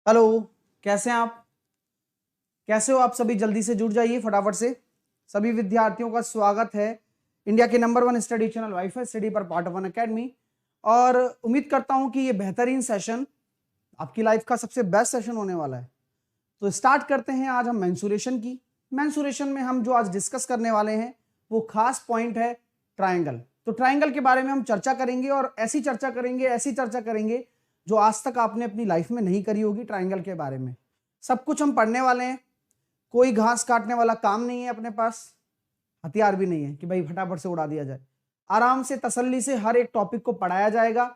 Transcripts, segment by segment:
Hello. कैसे हैं आप? कैसे हो आप सभी? जल्दी से जुड़ जाइए फटाफट से। सभी विद्यार्थियों का स्वागत है इंडिया के number 1 study channel wifi study पर पार्ट 1 एकेडमी। और उम्मीद करता हूं कि ये बेहतरीन सेशन आपकी लाइफ का सबसे बेस्ट सेशन होने वाला है। तो स्टार्ट करते हैं आज हम मेंसुरेशन की। मेंसुरेशन में हम जो आज डिस्कस करने वाले हैं वो खास पॉइंट है ट्रायंगल। तो ट्रायंगल के बारे में हम चर्चा करेंगे और ऐसी चर्चा करेंगे जो आज तक आपने अपनी लाइफ में नहीं करी होगी। ट्रायंगल के बारे में सब कुछ हम पढ़ने वाले हैं। कोई घास काटने वाला काम नहीं है, अपने पास हथियार भी नहीं है कि भाई फटाफट से उड़ा दिया जाए। आराम से तसल्ली से हर एक टॉपिक को पढ़ाया जाएगा।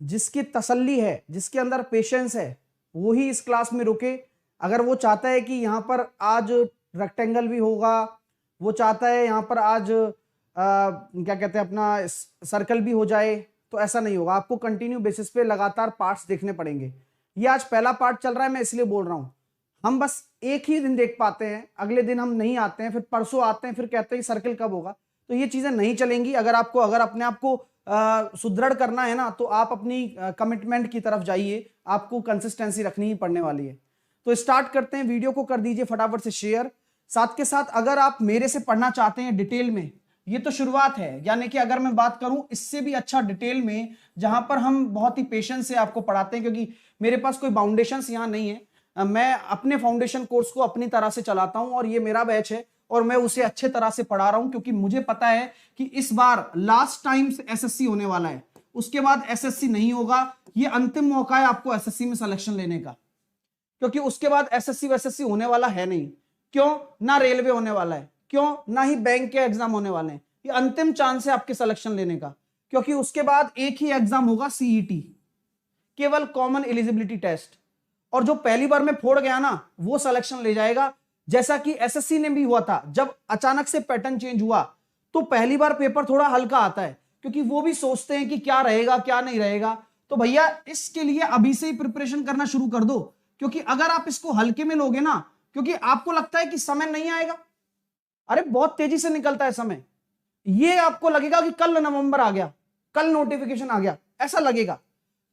जिसकी तसल्ली है, जिसके अंदर पेशेंस है, वो ही इस क्लास में रुके। अगर वो चाहता है कि यहाँ पर आज रेक्टेंगल भी होगा, वो चाहता है यहाँ पर आज क्या कहते हैं अपना सर्कल भी हो जाए, तो ऐसा नहीं होगा। आपको कंटिन्यू बेसिस पे लगातार पार्ट्स देखने पड़ेंगे। ये आज पहला पार्ट चल रहा है, मैं इसलिए बोल रहा हूं। हम बस एक ही दिन देख पाते हैं, अगले दिन हम नहीं आते हैं, फिर परसों आते हैं, फिर कहते हैं सर्कल कब होगा। तो ये चीजें नहीं चलेंगी। अगर अपने आप को सुदृढ़ करना है ना, तो आप अपनी कमिटमेंट की तरफ जाइए। आपको कंसिस्टेंसी रखनी ही पड़ने वाली है। तो स्टार्ट करते हैं। वीडियो को कर दीजिए फटाफट से शेयर। साथ के साथ अगर आप मेरे से पढ़ना चाहते हैं डिटेल में, ये तो शुरुआत है। यानी कि अगर मैं बात करूं इससे भी अच्छा डिटेल में, जहां पर हम बहुत ही पेशेंस से आपको पढ़ाते हैं, क्योंकि मेरे पास कोई फाउंडेशंस यहां नहीं है। मैं अपने फाउंडेशन कोर्स को अपनी तरह से चलाता हूं और ये मेरा बैच है और मैं उसे अच्छे तरह से पढ़ा रहा हूं, क्योंकि मुझे पता है कि इस बार लास्ट टाइम एसएससी होने वाला है। उसके बाद एसएससी नहीं होगा। ये अंतिम मौका है आपको एसएससी में सिलेक्शन लेने का, क्योंकि उसके बाद एसएससी वैसेससी होने वाला है नहीं। क्यों ना? रेलवे होने वाला है। क्यों ना? ही बैंक के एग्जाम होने वाले हैं। ये अंतिम चांस है आपके सिलेक्शन लेने का, क्योंकि उसके बाद एक ही एग्जाम होगा, सीईटी, केवल कॉमन एलिजिबिलिटी टेस्ट। और जो पहली बार में फोड़ गया ना, वो सिलेक्शन ले जाएगा। जैसा कि एसएससी ने भी हुआ था, जब अचानक से पैटर्न चेंज हुआ तो पहली बार पेपर थोड़ा हल्का आता है, क्योंकि वो भी सोचते हैं कि क्या रहेगा क्या नहीं रहेगा। तो भैया इसके लिए अभी से ही प्रिपरेशन करना शुरू कर दो, क्योंकि अगर आप इसको हल्के में लोगे ना, क्योंकि आपको लगता है कि समय नहीं आएगा, अरे बहुत तेजी से निकलता है समय। ये आपको लगेगा कि कल नवंबर आ गया, कल नोटिफिकेशन आ गया, ऐसा लगेगा।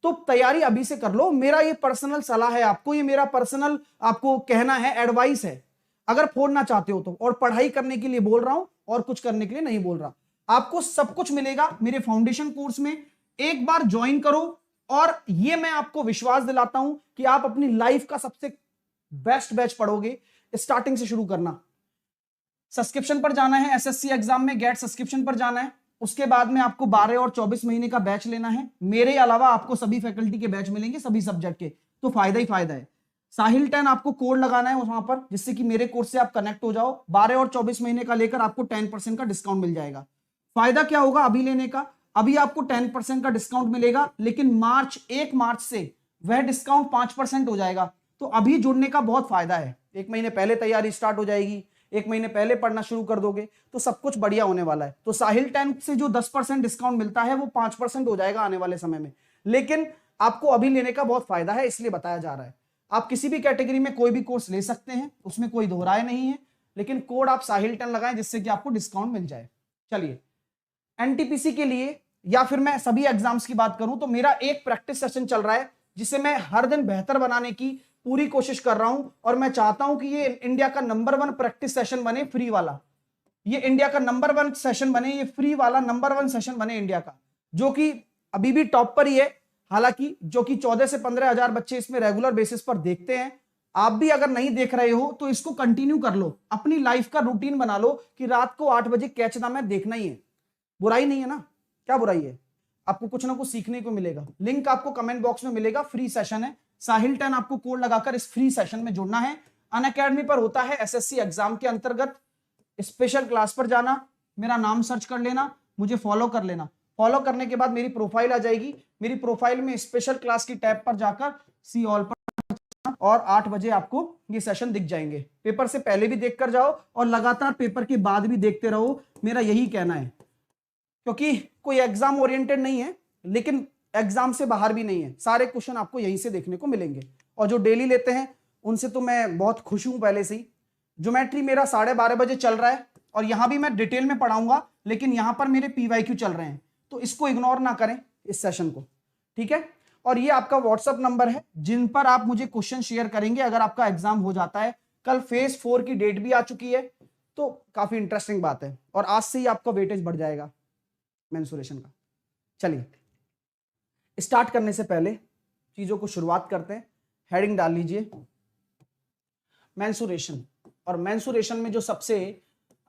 तो तैयारी अभी से कर लो। मेरा ये पर्सनल सलाह है आपको, ये मेरा पर्सनल आपको कहना है, एडवाइस है। अगर फोड़ना चाहते हो तो, और पढ़ाई करने के लिए बोल रहा हूं और कुछ करने के लिए नहीं बोल रहा। आपको सब कुछ मिलेगा मेरे फाउंडेशन कोर्स में। एक बार ज्वाइन करो और ये मैं आपको विश्वास दिलाता हूं कि आप अपनी लाइफ का सबसे बेस्ट बैच पढ़ोगे। स्टार्टिंग से शुरू करना। सब्सक्रिप्शन पर जाना है, एसएससी एग्जाम में गेट सब्सक्रिप्शन पर जाना है। उसके बाद में आपको 12 और 24 महीने का बैच लेना है। मेरे अलावा आपको सभी फैकल्टी के बैच मिलेंगे, सभी सब्जेक्ट के। तो फायदा ही फायदा है। साहिल 10 आपको कोड लगाना है वहां पर, जिससे कि मेरे कोर्स से आप कनेक्ट हो जाओ। 12 और 24 महीने का लेकर आपको 10% का डिस्काउंट मिल जाएगा। फायदा क्या होगा अभी लेने का? अभी आपको 10% का डिस्काउंट मिलेगा, लेकिन 1 मार्च से वह डिस्काउंट 5% हो जाएगा। तो अभी जुड़ने का बहुत फायदा है। 1 महीने पहले तैयारी स्टार्ट हो जाएगी, 1 महीने पहले पढ़ना शुरू कर दोगे तो सब कुछ बढ़िया होने वाला है। तो साहिल 10 से जो 10% डिस्काउंट मिलता है वो 5% हो जाएगा आने वाले समय में। लेकिन आपको अभी लेने का बहुत फायदा है, इसलिए बताया जा रहा है। आप किसी भी कैटेगरी में कोई भी कोर्स ले सकते हैं, उसमें कोई दोहराए नहीं है। लेकिन कोड आप साहिल 10 लगाएं, जिससे कि आपको डिस्काउंट मिल जाए। चलिए, एनटीपीसी के लिए या फिर मैं सभी एग्जाम्स की बात करूं तो मेरा एक प्रैक्टिस सेशन चल रहा है, जिसे मैं हर दिन बेहतर बनाने की पूरी कोशिश कर रहा हूं। और मैं चाहता हूं कि ये इंडिया का नंबर 1 प्रैक्टिस सेशन बने, फ्री वाला। ये इंडिया का नंबर 1 सेशन बने, ये फ्री वाला नंबर 1 सेशन बने इंडिया का, जो कि अभी भी टॉप पर ही है। हालांकि जो कि 14 से 15 हजार बच्चे इसमें रेगुलर बेसिस पर देखते हैं। आप भी अगर नहीं देख रहे हो तो इसको कंटिन्यू कर लो, अपनी लाइफ का रूटीन बना लो कि रात को 8 बजे कैच द मैच देखना ही है। बुराई नहीं है ना? क्या बुराई है? आपको कुछ ना कुछ सीखने को मिलेगा। लिंक आपको कमेंट बॉक्स में मिलेगा। फ्री सेशन है। साहिल 10 आपको कोड लगाकर इस फ्री सेशन में जुड़ना है। अनअकैडमी पर होता है एसएससी एग्जाम के अंतर्गत। स्पेशल क्लास पर जाना, मेरा नाम सर्च कर लेना, मुझे फॉलो कर लेना। फॉलो करने के बाद मेरी प्रोफाइल आ जाएगी। मेरी प्रोफाइल में स्पेशल क्लास की टैब पर जाकर सी ऑल पर, और 8 बजे आपको ये सेशन दिख जाएंगे। पेपर से पहले भी देख कर जाओ और लगातार पेपर के बाद भी देखते रहो, मेरा यही कहना है। क्योंकि कोई एग्जाम ओरिएंटेड नहीं है, लेकिन एग्जाम से बाहर भी नहीं है। सारे क्वेश्चन आपको यहीं से देखने को मिलेंगे। और जो डेली लेते हैं उनसे तो मैं बहुत खुश हूं पहले से ही। ज्योमेट्री मेरा 12:30 बजे चल रहा है, और यहां भी मैं डिटेल में पढ़ाऊंगा, लेकिन यहां पर मेरे पीवाईक्यू चल रहे हैं, तो इसको इग्नोर ना करें इस सेशन को, ठीक है। और ये आपका व्हाट्सएप नंबर है जिन पर आप मुझे क्वेश्चन शेयर करेंगे अगर आपका एग्जाम हो जाता है। कल फेज 4 की डेट भी आ चुकी है, तो काफी इंटरेस्टिंग बात है, और आज से ही आपका वेटेज बढ़ जाएगा मेंसुरेशन का। चलिए स्टार्ट करने से पहले चीजों को शुरुआत करते हैं। हेडिंग डाल लीजिए मेंसुरेशन, और मेंसुरेशन में जो सबसे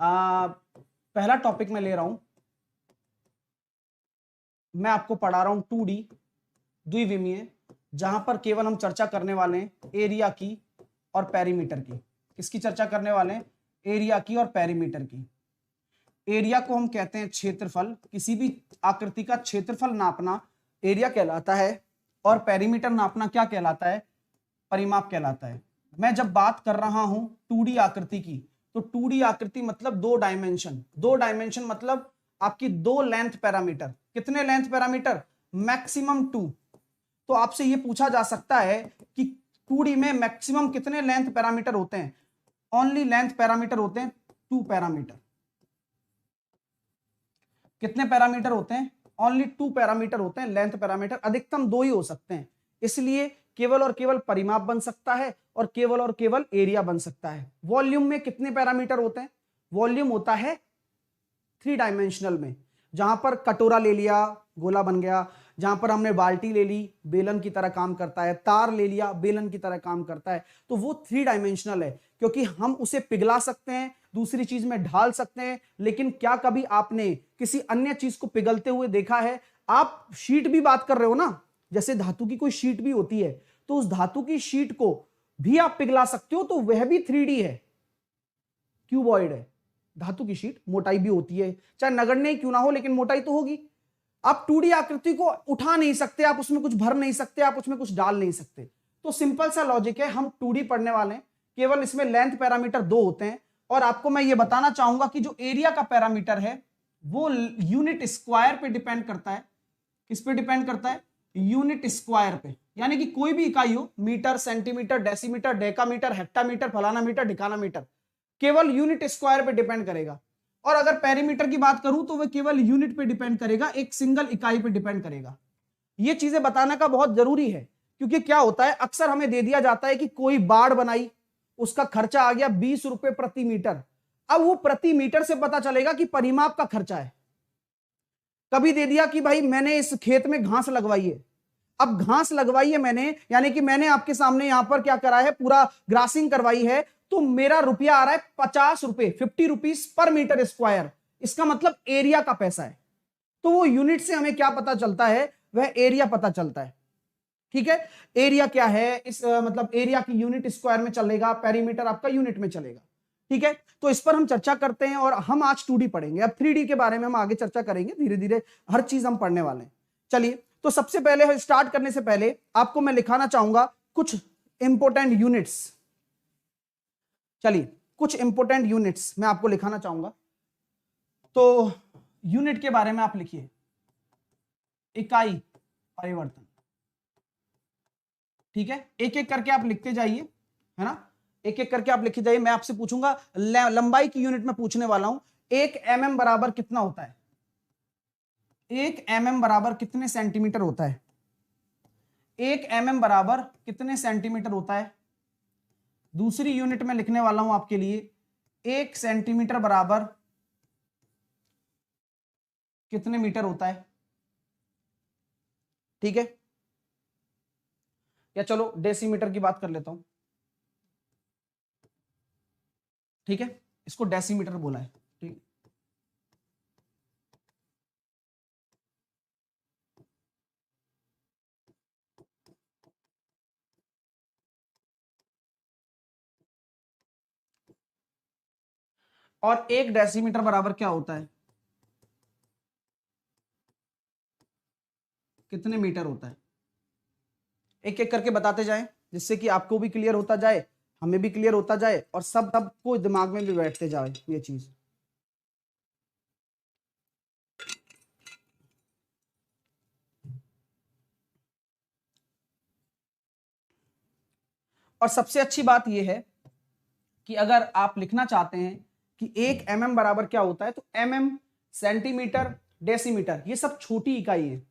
पहला टॉपिक मैं ले रहा हूं, मैं आपको पढ़ा रहा हूं 2D द्विविमीय, जहां पर केवल हम चर्चा करने वाले हैं एरिया की और पेरीमीटर की। किसकी चर्चा करने वाले हैं? एरिया की और पेरीमीटर की। एरिया को हम कहते हैं क्षेत्रफल, किसी भी आकृति का क्षेत्रफल नापना एरिया कहलाता है, और पेरीमीटर नापना क्या कहलाता है? परिमाप कहलाता है। मैं जब बात कर रहा हूं 2D आकृति की, तो 2D आकृति मतलब 2 डायमेंशन। 2 डायमेंशन मतलब आपकी 2 लेंथ पैरामीटर। कितने लेंथ पैरामीटर? मैक्सिमम 2। तो आपसे ये पूछा जा सकता है कि 2D में मैक्सिमम कितने लेंथ पैरामीटर होते हैं? ओनली लेंथ पैरामीटर होते हैं 2 पैरामीटर। कितने पैरामीटर होते हैं? ओनली 2 पैरामीटर होते हैं लेंथ पैरामीटर। अधिकतम 2 ही हो सकते हैं, इसलिए केवल और केवल परिमाप बन सकता है और केवल एरिया बन सकता है। वॉल्यूम में कितने पैरामीटर होते हैं? वॉल्यूम होता है 3 डायमेंशनल में, जहां पर कटोरा ले लिया, गोला बन गया। जहां पर हमने बाल्टी ले ली, बेलन की तरह काम करता है। तार ले लिया, बेलन की तरह काम करता है। तो वो 3 डायमेंशनल है, क्योंकि हम उसे पिघला सकते हैं, दूसरी चीज में ढाल सकते हैं। लेकिन क्या कभी आपने किसी अन्य चीज को पिघलते हुए देखा है? आप शीट भी बात कर रहे हो ना, जैसे धातु की कोई शीट भी होती है, तो उस धातु की शीट को भी आप पिघला सकते हो, तो वह भी 3D है, क्यूबॉइड है। धातु की शीट मोटाई भी होती है, चाहे नगण्य क्यों ना हो, लेकिन मोटाई तो होगी। आप 2D आकृति को उठा नहीं सकते, आप उसमें कुछ भर नहीं सकते, आप उसमें कुछ डाल नहीं सकते। तो सिंपल सा लॉजिक है, हम 2D पढ़ने वाले हैं, केवल इसमें लेंथ पैरामीटर 2 होते हैं। और आपको मैं ये बताना चाहूंगा कि जो एरिया का पैरामीटर है वो यूनिट स्क्वायर पे डिपेंड करता है। किस पे डिपेंड करता है? यूनिट स्क्वायर पे। यानी कि कोई भी इकाई हो, metre, centimetre, decimetre, decametre, hectometre, फलाना मीटर, ढिकाना मीटर, केवल यूनिट स्क्वायर पे डिपेंड करेगा। और अगर पेरीमीटर की बात करूं तो वह केवल यूनिट पे डिपेंड करेगा, एक सिंगल इकाई पे डिपेंड करेगा। ये चीजें बताना का बहुत जरूरी है, क्योंकि क्या होता है, अक्सर हमें दे दिया जाता है कि कोई बाड़ बनाई, उसका खर्चा आ गया 20 रुपए प्रति मीटर। अब वो प्रति मीटर से पता चलेगा कि परिमाप का खर्चा है। कभी दे दिया कि भाई मैंने इस खेत में घास लगवाई है, अब घास लगवाई है मैंने, यानी कि मैंने आपके सामने यहां पर क्या करा है, पूरा ग्रासिंग करवाई है, तो मेरा रुपया आ रहा है 50 रुपए, 50 रुपीज पर मीटर स्क्वायर। इसका मतलब एरिया का पैसा है। तो वो यूनिट से हमें क्या पता चलता है? वह एरिया पता चलता है। ठीक है, एरिया क्या है? इस मतलब एरिया की यूनिट स्क्वायर में चलेगा, पेरीमीटर आपका यूनिट में चलेगा। ठीक है, तो इस पर हम चर्चा करते हैं, और हम आज 2D पढ़ेंगे। अब 3D के बारे में हम आगे चर्चा करेंगे, धीरे धीरे हर चीज हम पढ़ने वाले हैं। चलिए, तो सबसे पहले स्टार्ट करने से पहले आपको मैं लिखाना चाहूंगा कुछ इंपोर्टेंट यूनिट्स। चलिए, कुछ इंपोर्टेंट यूनिट्स मैं आपको लिखाना चाहूंगा। तो यूनिट के बारे में आप लिखिए, इकाई परिवर्तन। ठीक है, एक एक करके आप लिखते जाइए, है ना, एक एक करके आप लिखते जाइए। मैं आपसे पूछूंगा, लंबाई की यूनिट में पूछने वाला हूं। 1 mm बराबर कितना होता है? 1 mm बराबर कितने सेंटीमीटर होता है? 1 mm बराबर कितने सेंटीमीटर होता है? दूसरी यूनिट में लिखने वाला हूं आपके लिए, 1 सेंटीमीटर बराबर कितने मीटर होता है? ठीक है, या चलो डेसीमीटर की बात कर लेता हूं। ठीक है, इसको डेसीमीटर बोला है। ठीक, और 1 डेसीमीटर बराबर क्या होता है? कितने मीटर होता है? एक एक करके बताते जाएं, जिससे कि आपको भी क्लियर होता जाए, हमें भी क्लियर होता जाए, और सबको दिमाग में भी बैठते जाए ये चीज। और सबसे अच्छी बात यह है कि अगर आप लिखना चाहते हैं कि 1 mm बराबर क्या होता है, तो mm, सेंटीमीटर, डेसीमीटर, ये सब छोटी इकाई है,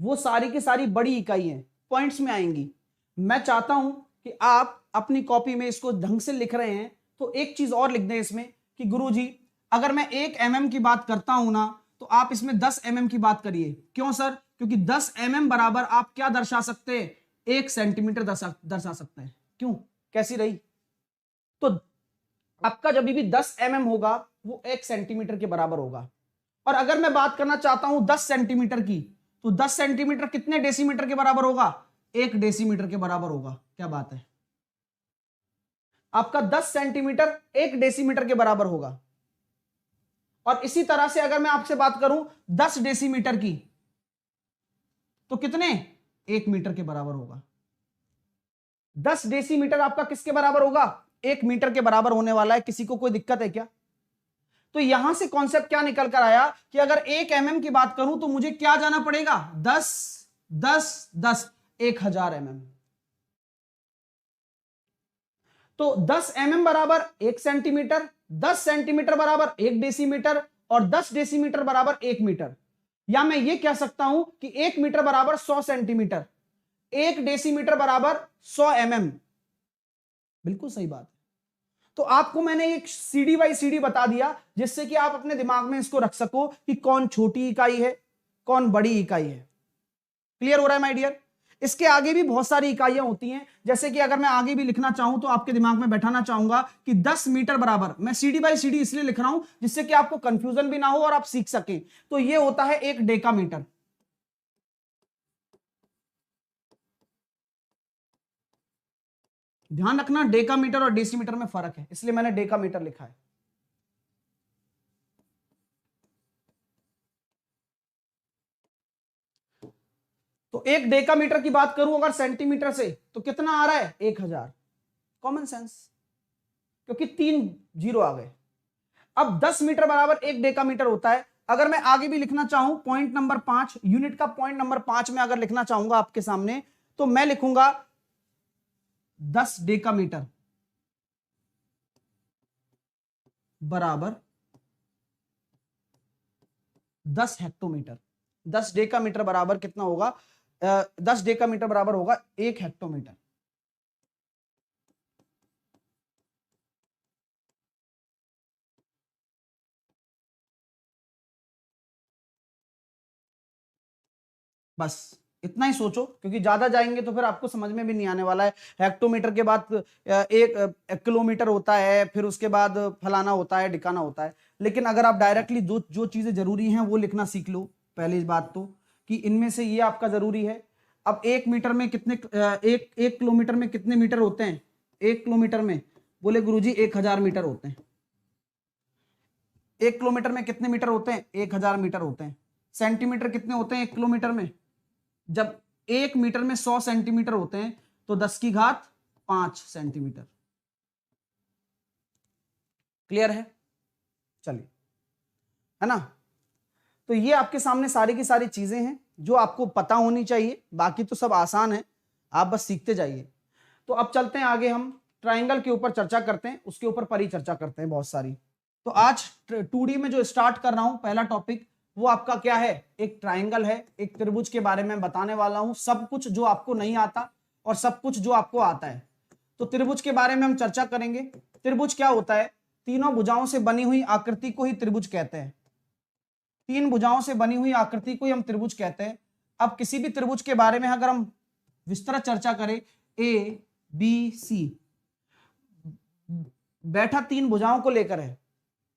वो सारी की सारी बड़ी इकाई है। पॉइंट्स में आएंगी। मैं चाहता हूं कि आप अपनी कॉपी में इसको ढंग से लिख रहे हैं तो एक चीज और लिख दें इसमें कि गुरुजी अगर मैं 1 mm की बात करता हूं ना तो आप इसमें 10 mm की बात करिए। क्यों सर? क्योंकि 10 mm बराबर आप क्या दर्शा सकते हैं? 1 सेंटीमीटर दर्शा सकते हैं। क्यों? कैसी रही? तो आपका जब भी 10 mm होगा वो 1 सेंटीमीटर के बराबर होगा। और अगर मैं बात करना चाहता हूं 10 सेंटीमीटर की तो 10 सेंटीमीटर कितने डेसीमीटर के बराबर होगा? 1 डेसीमीटर के बराबर होगा। क्या बात है? आपका 10 सेंटीमीटर 1 डेसीमीटर के बराबर होगा। और इसी तरह से अगर मैं आपसे बात करूं 10 डेसीमीटर की तो कितने? 1 मीटर के बराबर होगा। 10 डेसीमीटर आपका किसके बराबर होगा? 1 मीटर के बराबर होने वाला है। किसी को कोई दिक्कत है क्या? तो यहां से कॉन्सेप्ट क्या निकल कर आया कि अगर 1 mm की बात करूं तो मुझे क्या जाना पड़ेगा? 10 10 10 1000 mm। तो 10 mm बराबर 1 सेंटीमीटर, 10 सेंटीमीटर बराबर 1 डेसीमीटर और 10 डेसीमीटर बराबर 1 मीटर। या मैं ये कह सकता हूं कि 1 मीटर बराबर 100 सेंटीमीटर, 1 डेसीमीटर बराबर 100 mm। बिल्कुल सही बात है। तो आपको मैंने एक सीडी बाई सीडी बता दिया जिससे कि आप अपने दिमाग में इसको रख सको कि कौन छोटी इकाई है, कौन बड़ी इकाई है। क्लियर हो रहा है माय डियर? इसके आगे भी बहुत सारी इकाइयां होती हैं। जैसे कि अगर मैं आगे भी लिखना चाहूं तो आपके दिमाग में बैठाना चाहूंगा कि 10 मीटर बराबर, मैं सीडी बाई सीडी इसलिए लिख रहा हूं जिससे कि आपको कंफ्यूजन भी ना हो और आप सीख सकें। तो ये होता है 1 डेकामीटर। ध्यान रखना डेकामीटर और डेसीमीटर में फर्क है, इसलिए मैंने डेकामीटर लिखा है। तो 1 डेकामीटर की बात करूं अगर सेंटीमीटर से तो कितना आ रहा है? 1000। कॉमन सेंस, क्योंकि 3 जीरो आ गए। अब 10 मीटर बराबर 1 डेकामीटर होता है। अगर मैं आगे भी लिखना चाहूं पॉइंट नंबर 5, यूनिट का पॉइंट नंबर 5 में अगर लिखना चाहूंगा आपके सामने तो मैं लिखूंगा 10 डेकामीटर बराबर 10 हेक्टोमीटर। 10 डेकामीटर बराबर कितना होगा? 10 डेकामीटर बराबर होगा 1 हेक्टोमीटर। बस इतना ही सोचो, क्योंकि ज्यादा जाएंगे तो फिर आपको समझ में भी नहीं आने वाला है। हेक्टोमीटर के बाद 1 किलोमीटर होता है, फिर उसके बाद फलाना होता है, ढिकाना होता है। लेकिन अगर आप डायरेक्टली जो चीजें जरूरी हैं वो लिखना सीख लो। पहली बात तो कि इनमें से ये आपका जरूरी है। अब 1 मीटर में कितने, एक किलोमीटर में कितने मीटर होते हैं? 1 किलोमीटर में बोले गुरुजी 1000 मीटर होते हैं। 1 किलोमीटर में कितने मीटर होते हैं? 1000 मीटर होते हैं। सेंटीमीटर कितने होते हैं 1 किलोमीटर में? जब 1 मीटर में 100 सेंटीमीटर होते हैं तो 10 की घात 5 सेंटीमीटर। क्लियर है? चलिए, है ना? तो ये आपके सामने सारी की सारी चीजें हैं जो आपको पता होनी चाहिए। बाकी तो सब आसान है, आप बस सीखते जाइए। तो अब चलते हैं आगे, हम ट्राइंगल के ऊपर चर्चा करते हैं, उसके ऊपर परिचर्चा करते हैं बहुत सारी। तो आज 2D में जो स्टार्ट कर रहा हूं पहला टॉपिक वो आपका क्या है? एक ट्राइंगल है, एक त्रिभुज के बारे में बताने वाला हूं। सब कुछ जो आपको नहीं आता और सब कुछ जो आपको आता है। तो त्रिभुज के बारे में हम चर्चा करेंगे। त्रिभुज क्या होता है? तीनों भुजाओं से बनी हुई आकृति को ही त्रिभुज कहते हैं। 3 भुजाओं से बनी हुई आकृति को ही हम त्रिभुज कहते हैं। अब किसी भी त्रिभुज के बारे में अगर हम विस्तृत चर्चा करें, ए बी सी बैठा 3 भुजाओं को लेकर है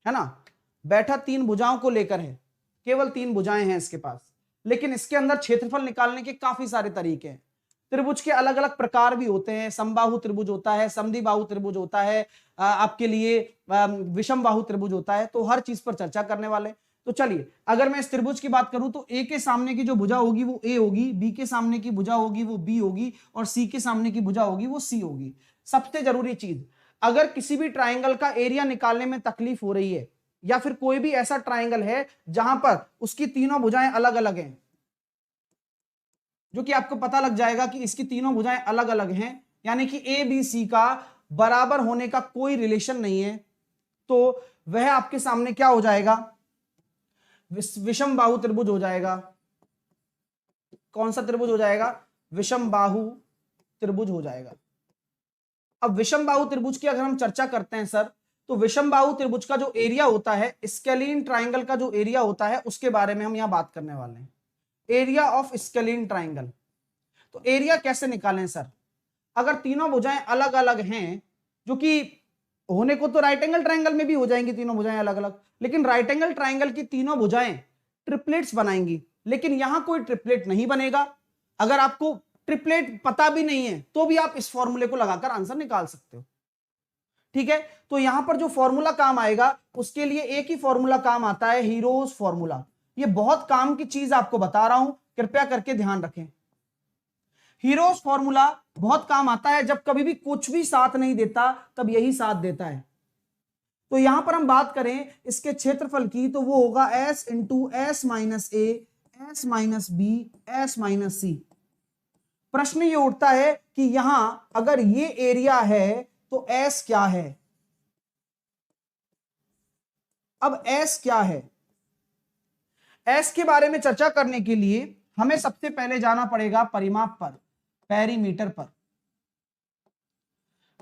ना? बैठा 3 भुजाओं को लेकर है, केवल 3 भुजाएं हैं इसके पास। लेकिन इसके अंदर क्षेत्रफल निकालने के काफी सारे तरीके हैं। त्रिभुज के अलग अलग प्रकार भी होते हैं। समबाहु त्रिभुज होता है, समद्विबाहु त्रिभुज होता है, आपके लिए विषम बाहु त्रिभुज होता है। तो हर चीज पर चर्चा करने वाले। तो चलिए, अगर मैं इस त्रिभुज की बात करूं तो ए के सामने की जो भुजा होगी वो ए होगी, बी के सामने की भुजा होगी वो बी होगी और सी के सामने की भुजा होगी वो सी होगी। सबसे जरूरी चीज, अगर किसी भी ट्राइंगल का एरिया निकालने में तकलीफ हो रही है या फिर कोई भी ऐसा ट्राइंगल है जहां पर उसकी तीनों भुजाएं अलग अलग हैं, जो कि आपको पता लग जाएगा कि इसकी तीनों भुजाएं अलग अलग हैं, यानी कि ए बी सी का बराबर होने का कोई रिलेशन नहीं है, तो वह आपके सामने क्या हो जाएगा? विषम बाहु त्रिभुज हो जाएगा। कौन सा त्रिभुज हो जाएगा? विषमबाहु त्रिभुज हो जाएगा। अब विषमबाहु त्रिभुज की अगर हम चर्चा करते हैं सर, तो विषमबाहु त्रिभुज का जो एरिया होता है, स्केलीन ट्राइंगल का जो एरिया होता है, उसके बारे में हम यहां बात करने वाले हैं। Area of scalene triangle. तो एरिया कैसे निकालें सर? अगर तीनों भुजाएं अलग अलग हैं, जो कि होने को तो राइट एंगल ट्राइंगल में भी हो जाएंगी तीनों भुजाएं अलग अलग, लेकिन राइट एंगल ट्राइंगल की तीनों भुजाएं ट्रिपलेट्स बनाएंगी, लेकिन यहां कोई ट्रिपलेट नहीं बनेगा। अगर आपको ट्रिपलेट पता भी नहीं है तो भी आप इस फॉर्मूले को लगाकर आंसर निकाल सकते हो। ठीक है, तो यहां पर जो फॉर्मूला काम आएगा उसके लिए एक ही फॉर्मूला काम आता है, हीरोज फॉर्मूला। ये बहुत काम की चीज आपको बता रहा हूं, कृपया करके ध्यान रखें। हीरोज फॉर्मूला बहुत काम आता है, जब कभी भी कुछ भी साथ नहीं देता तब यही साथ देता है। तो यहां पर हम बात करें इसके क्षेत्रफल की, तो वो होगा s into S minus A, S minus B, S minus C. प्रश्न ये उठता है कि यहां अगर ये एरिया है तो s क्या है? अब s क्या है? s के बारे में चर्चा करने के लिए हमें सबसे पहले जाना पड़ेगा परिमाप पर, पेरीमीटर पर।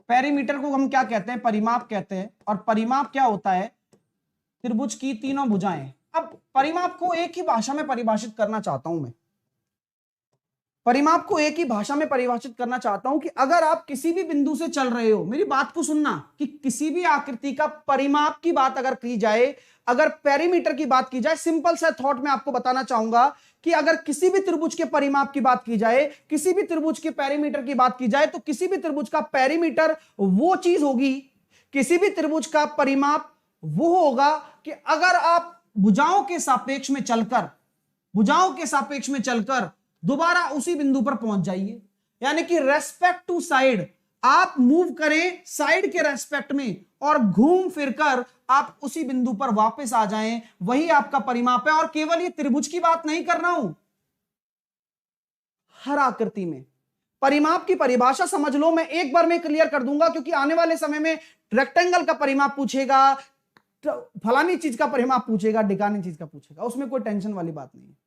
पेरीमीटर को हम क्या कहते हैं? परिमाप कहते हैं। और परिमाप क्या होता है? त्रिभुज की तीनों भुजाएं। अब परिमाप को एक ही भाषा में परिभाषित करना चाहता हूं मैं, परिमाप को एक ही भाषा में परिभाषित करना चाहता हूं कि अगर आप किसी भी बिंदु से चल रहे हो, मेरी बात को सुनना, कि किसी भी आकृति का परिमाप की बात अगर की जाए, अगर पेरीमीटर की बात की जाए, सिंपल सा थॉट मैं आपको बताना चाहूंगा कि अगर किसी भी त्रिभुज के परिमाप की बात की जाए, किसी भी त्रिभुज के पेरीमीटर की बात की जाए, तो किसी भी त्रिभुज का पेरीमीटर वो चीज होगी, किसी भी त्रिभुज का परिमाप वो होगा कि अगर आप भुजाओं के सापेक्ष में चलकर, भुजाओं के सापेक्ष में चलकर दोबारा उसी बिंदु पर पहुंच जाइए। यानी कि रेस्पेक्ट टू साइड आप मूव करें, साइड के रेस्पेक्ट में, और घूम फिरकर आप उसी बिंदु पर वापस आ जाएं, वही आपका परिमाप है। और केवल ये त्रिभुज की बात नहीं कर रहा हूं, हर आकृति में परिमाप की परिभाषा समझ लो, मैं एक बार में क्लियर कर दूंगा, क्योंकि आने वाले समय में रेक्टेंगल का परिमाप पूछेगा, फलानी चीज का परिमाप पूछेगा, ढिकानी चीज का पूछेगा, उसमें कोई टेंशन वाली बात नहीं है।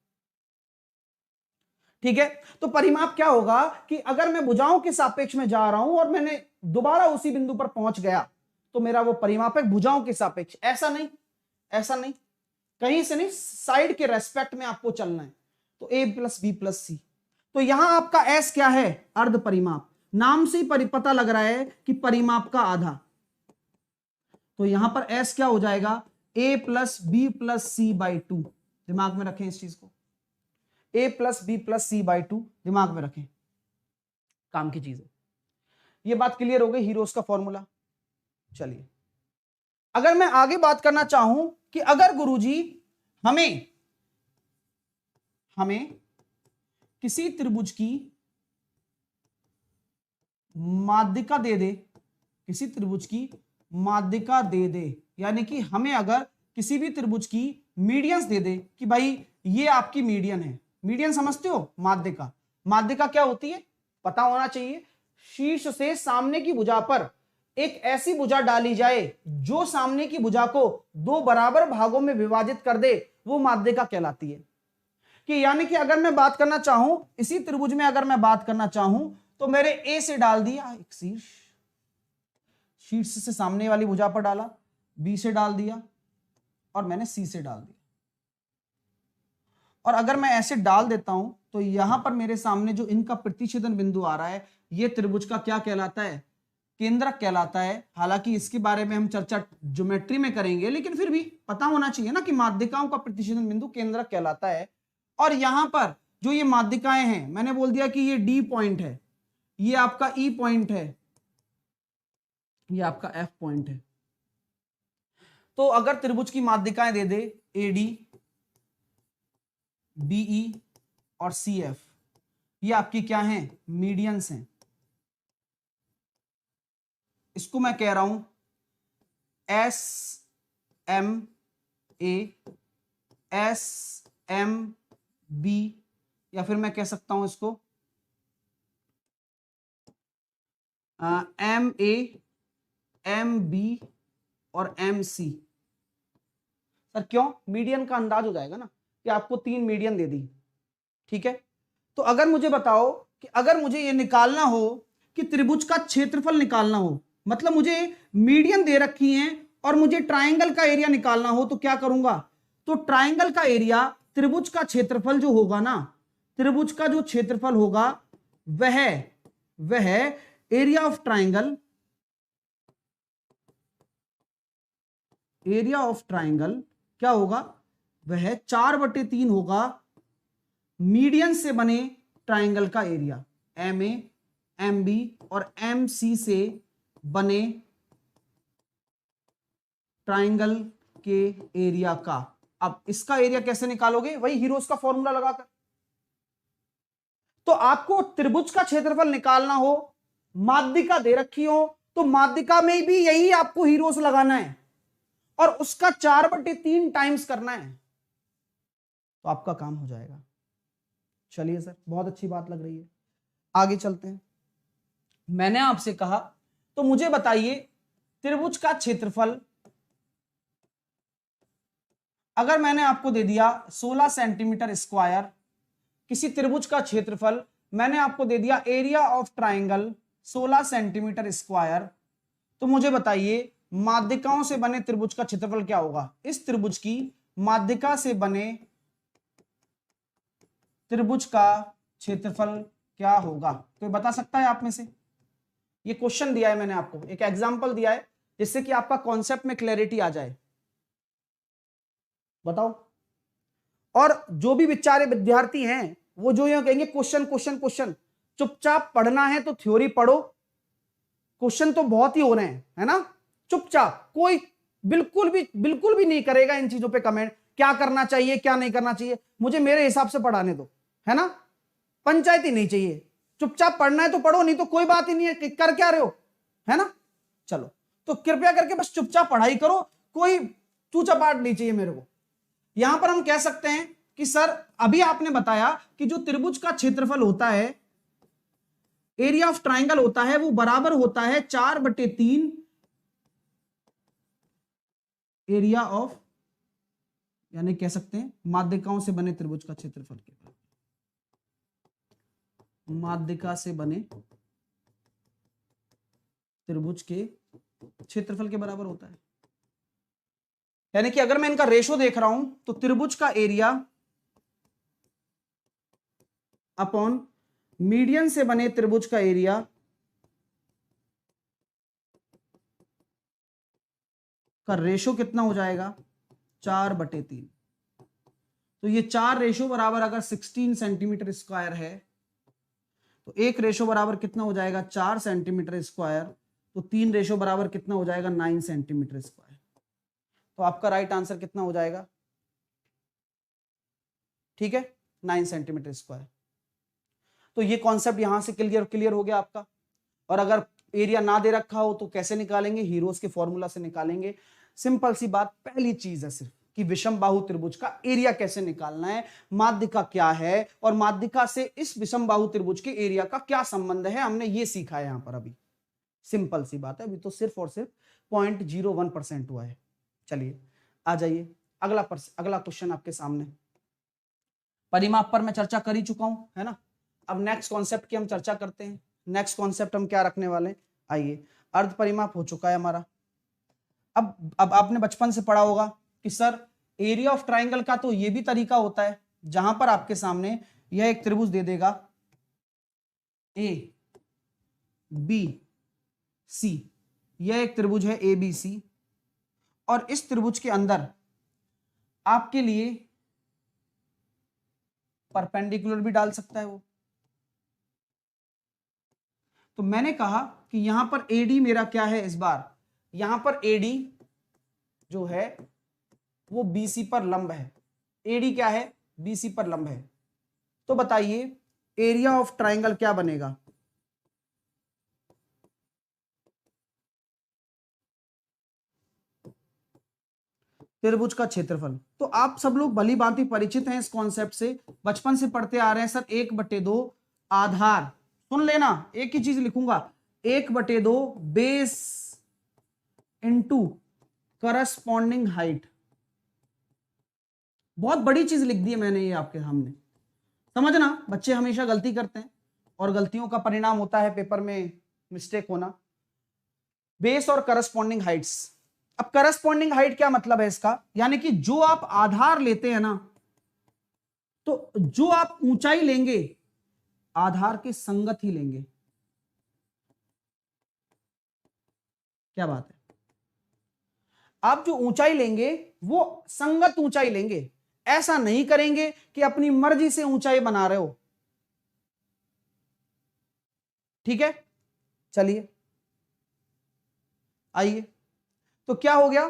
ठीक है, तो परिमाप क्या होगा कि अगर मैं भुजाओं के सापेक्ष में जा रहा हूं और मैंने दोबारा उसी बिंदु पर पहुंच गया, तो मेरा वो परिमाप है भुजाओं के सापेक्ष। ऐसा नहीं, ऐसा नहीं, कहीं से नहीं, साइड के रेस्पेक्ट में आपको चलना है। तो a प्लस बी प्लस सी। तो यहां आपका s क्या है? अर्ध परिमाप। नाम से ही पता लग रहा है कि परिमाप का आधा। तो यहां पर s क्या हो जाएगा? a plus B plus C by 2। दिमाग में रखें इस चीज को, a plus B plus C by 2, दिमाग में रखें, काम की चीज है। ये बात क्लियर हो गई, हीरोज का फॉर्मूला। चलिए, अगर मैं आगे बात करना चाहूं कि अगर गुरुजी हमें किसी त्रिभुज की माध्यिका दे दे, किसी त्रिभुज की माध्यिका दे दे, यानी कि हमें अगर किसी भी त्रिभुज की मीडियंस दे दे कि भाई ये आपकी मीडियन है। मीडियन समझते हो? माध्यिका, माध्यिका क्या होती है पता होना चाहिए। शीर्ष से सामने की भुजा पर एक ऐसी भुजा डाली जाए जो सामने की भुजा को दो बराबर भागों में विभाजित कर दे, वो माध्यिका कहलाती है। कि यानी कि अगर मैं बात करना चाहूं, इसी त्रिभुज में अगर मैं बात करना चाहूं, तो मेरे ए से डाल दिया एक शीर्ष, शीर्ष से सामने वाली भुजा पर डाला, बी से डाल दिया, और मैंने सी से डाल दिया। और अगर मैं ऐसे डाल देता हूं तो यहां पर मेरे सामने जो इनका प्रतिच्छेदन बिंदु आ रहा है, यह त्रिभुज का क्या कहलाता है? केंद्रक कहलाता है। हालांकि इसके बारे में हम चर्चा ज्योमेट्री में करेंगे, लेकिन फिर भी पता होना चाहिए ना कि माध्यिकाओं का प्रतिच्छेदन बिंदु केंद्रक कहलाता है। और यहां पर जो ये माध्यिकाएं हैं, मैंने बोल दिया कि ये डी पॉइंट है, ये आपका ई पॉइंट है, ये आपका एफ पॉइंट है। तो अगर त्रिभुज की माध्यिकाएं दे दे ए डी, बीई और सी एफ, ये आपकी क्या हैं? मीडियंस हैं। इसको मैं कह रहा हूं S M A, S M B, या फिर मैं कह सकता हूं इसको एम ए, एम बी और एम सी। सर क्यों? मीडियन का अंदाज हो जाएगा ना कि आपको 3 मीडियन दे दी। ठीक है, तो अगर मुझे बताओ कि अगर मुझे ये निकालना हो कि त्रिभुज का क्षेत्रफल निकालना हो, मतलब मुझे मीडियन दे रखी है और मुझे ट्राइंगल का एरिया निकालना हो, तो क्या करूंगा, तो ट्राइंगल का एरिया त्रिभुज का क्षेत्रफल जो होगा ना, त्रिभुज का जो क्षेत्रफल होगा वह area of triangle, area of triangle क्या होगा, वह 4/3 होगा मीडियन से बने ट्राइंगल का area, M A, M B और एम सी से बने ट्राइंगल के एरिया का। अब इसका एरिया कैसे निकालोगे, वही हीरोज का फॉर्मूला लगाकर। तो आपको त्रिभुज का क्षेत्रफल निकालना हो, माध्यिका दे रखी हो, तो माध्यिका में भी यही आपको हीरोज लगाना है और उसका 4/3 टाइम्स करना है, तो आपका काम हो जाएगा। चलिए सर, बहुत अच्छी बात लग रही है, आगे चलते हैं। मैंने आपसे कहा तो मुझे बताइए त्रिभुज का क्षेत्रफल, अगर मैंने आपको दे दिया 16 सेंटीमीटर स्क्वायर, किसी त्रिभुज का क्षेत्रफल मैंने आपको दे दिया area of triangle 16 centimetre square, तो मुझे बताइए माध्यिकाओं से बने त्रिभुज का क्षेत्रफल क्या होगा। इस त्रिभुज की माध्यिका से बने त्रिभुज का क्षेत्रफल क्या होगा, कोई बता सकता है आप में से। ये क्वेश्चन दिया है मैंने आपको, एक एग्जांपल दिया है जिससे कि आपका कॉन्सेप्ट में क्लैरिटी आ जाए, बताओ। और जो भी बेचारे विद्यार्थी हैं वो जो ये कहेंगे क्वेश्चन क्वेश्चन क्वेश्चन, चुपचाप पढ़ना है तो थ्योरी पढ़ो, क्वेश्चन तो बहुत ही हो रहे हैं, है ना। चुपचाप, कोई बिल्कुल भी नहीं करेगा इन चीजों पे कमेंट, क्या करना चाहिए क्या नहीं करना चाहिए, मुझे मेरे हिसाब से पढ़ाने दो, है ना। पंचायती नहीं चाहिए, चुपचाप पढ़ना है तो पढ़ो, नहीं तो कोई बात ही नहीं है, कर क्या रहे हो, है ना। चलो, तो कृपया करके बस चुपचाप पढ़ाई करो, कोई चूचा पाठ नहीं चाहिए मेरे को। यहां पर हम कह सकते हैं कि सर अभी आपने बताया कि जो त्रिभुज का क्षेत्रफल होता है, एरिया ऑफ ट्राइंगल होता है, वो बराबर होता है 4/3 एरिया ऑफ, यानी कह सकते हैं माध्यिकाओं से बने त्रिभुज का क्षेत्रफल के बराबर, माध्यिका से बने त्रिभुज के क्षेत्रफल के बराबर होता है। यानी कि अगर मैं इनका रेशो देख रहा हूं तो त्रिभुज का एरिया अपॉन मीडियन से बने त्रिभुज का एरिया का रेशो कितना हो जाएगा, 4/3। तो ये 4 रेशो बराबर अगर 16 सेंटीमीटर स्क्वायर है, तो एक रेशो बराबर कितना हो जाएगा 4 सेंटीमीटर स्क्वायर, तो 3 रेशो बराबर कितना हो जाएगा 9 सेंटीमीटर स्क्वायर। तो आपका राइट आंसर कितना हो जाएगा, ठीक है, 9 सेंटीमीटर स्क्वायर। तो ये कॉन्सेप्ट यहां से क्लियर हो गया आपका। और अगर एरिया ना दे रखा हो तो कैसे निकालेंगे, हीरोज के फॉर्मूला से निकालेंगे। सिंपल सी बात, पहली चीज है सिर्फ कि विषम बाहु त्रिभुज का एरिया कैसे निकालना है, माध्यिका क्या है और माध्यिका से इस विषम बाहु त्रिभुज के एरिया का क्या संबंध है, हमने ये सीखा है यहां पर। अभी सिंपल सी बात है, अभी तो सिर्फ और सिर्फ 0.01% हुआ है। चलिए आ जाइए, अगला क्वेश्चन आपके सामने। परिमाप पर मैं चर्चा कर ही चुका हूं, है ना। अब नेक्स्ट कॉन्सेप्ट की हम चर्चा करते हैं। नेक्स्ट कॉन्सेप्ट हम क्या रखने वाले हैं, आइए। अर्ध परिमाप हो चुका है हमारा। अब आपने बचपन से पढ़ा होगा कि सर एरिया ऑफ ट्राइंगल का तो ये भी तरीका होता है, जहां पर आपके सामने यह एक त्रिभुज दे देगा ए बी सी, यह एक त्रिभुज है ए बी सी, और इस त्रिभुज के अंदर आपके लिए परपेंडिकुलर भी डाल सकता है वो। तो मैंने कहा कि यहां पर एडी मेरा क्या है, इस बार यहां पर एडी जो है वो बीसी पर लंब है। एडी क्या है, बीसी पर लंब है। तो बताइए एरिया ऑफ ट्राइंगल क्या बनेगा, त्रिभुज का क्षेत्रफल। तो आप सब लोग भली भांति परिचित हैं इस कॉन्सेप्ट से, बचपन से पढ़ते आ रहे हैं। सर 1/2 आधार, सुन लेना, एक ही चीज लिखूंगा, 1/2 बेस इनटू करस्पॉन्डिंग हाइट। बहुत बड़ी चीज लिख दी है मैंने ये आपके सामने, समझना। बच्चे हमेशा गलती करते हैं, और गलतियों का परिणाम होता है पेपर में मिस्टेक होना। बेस और करस्पॉन्डिंग हाइट्स। अब करस्पॉन्डिंग हाइट क्या मतलब है इसका, यानी कि जो आप आधार लेते हैं ना, तो जो आप ऊंचाई लेंगे आधार के संगत ही लेंगे। क्या बात है, आप जो ऊंचाई लेंगे वो संगत ऊंचाई लेंगे, ऐसा नहीं करेंगे कि अपनी मर्जी से ऊंचाई बना रहे हो। ठीक है, चलिए आइए, तो क्या हो गया,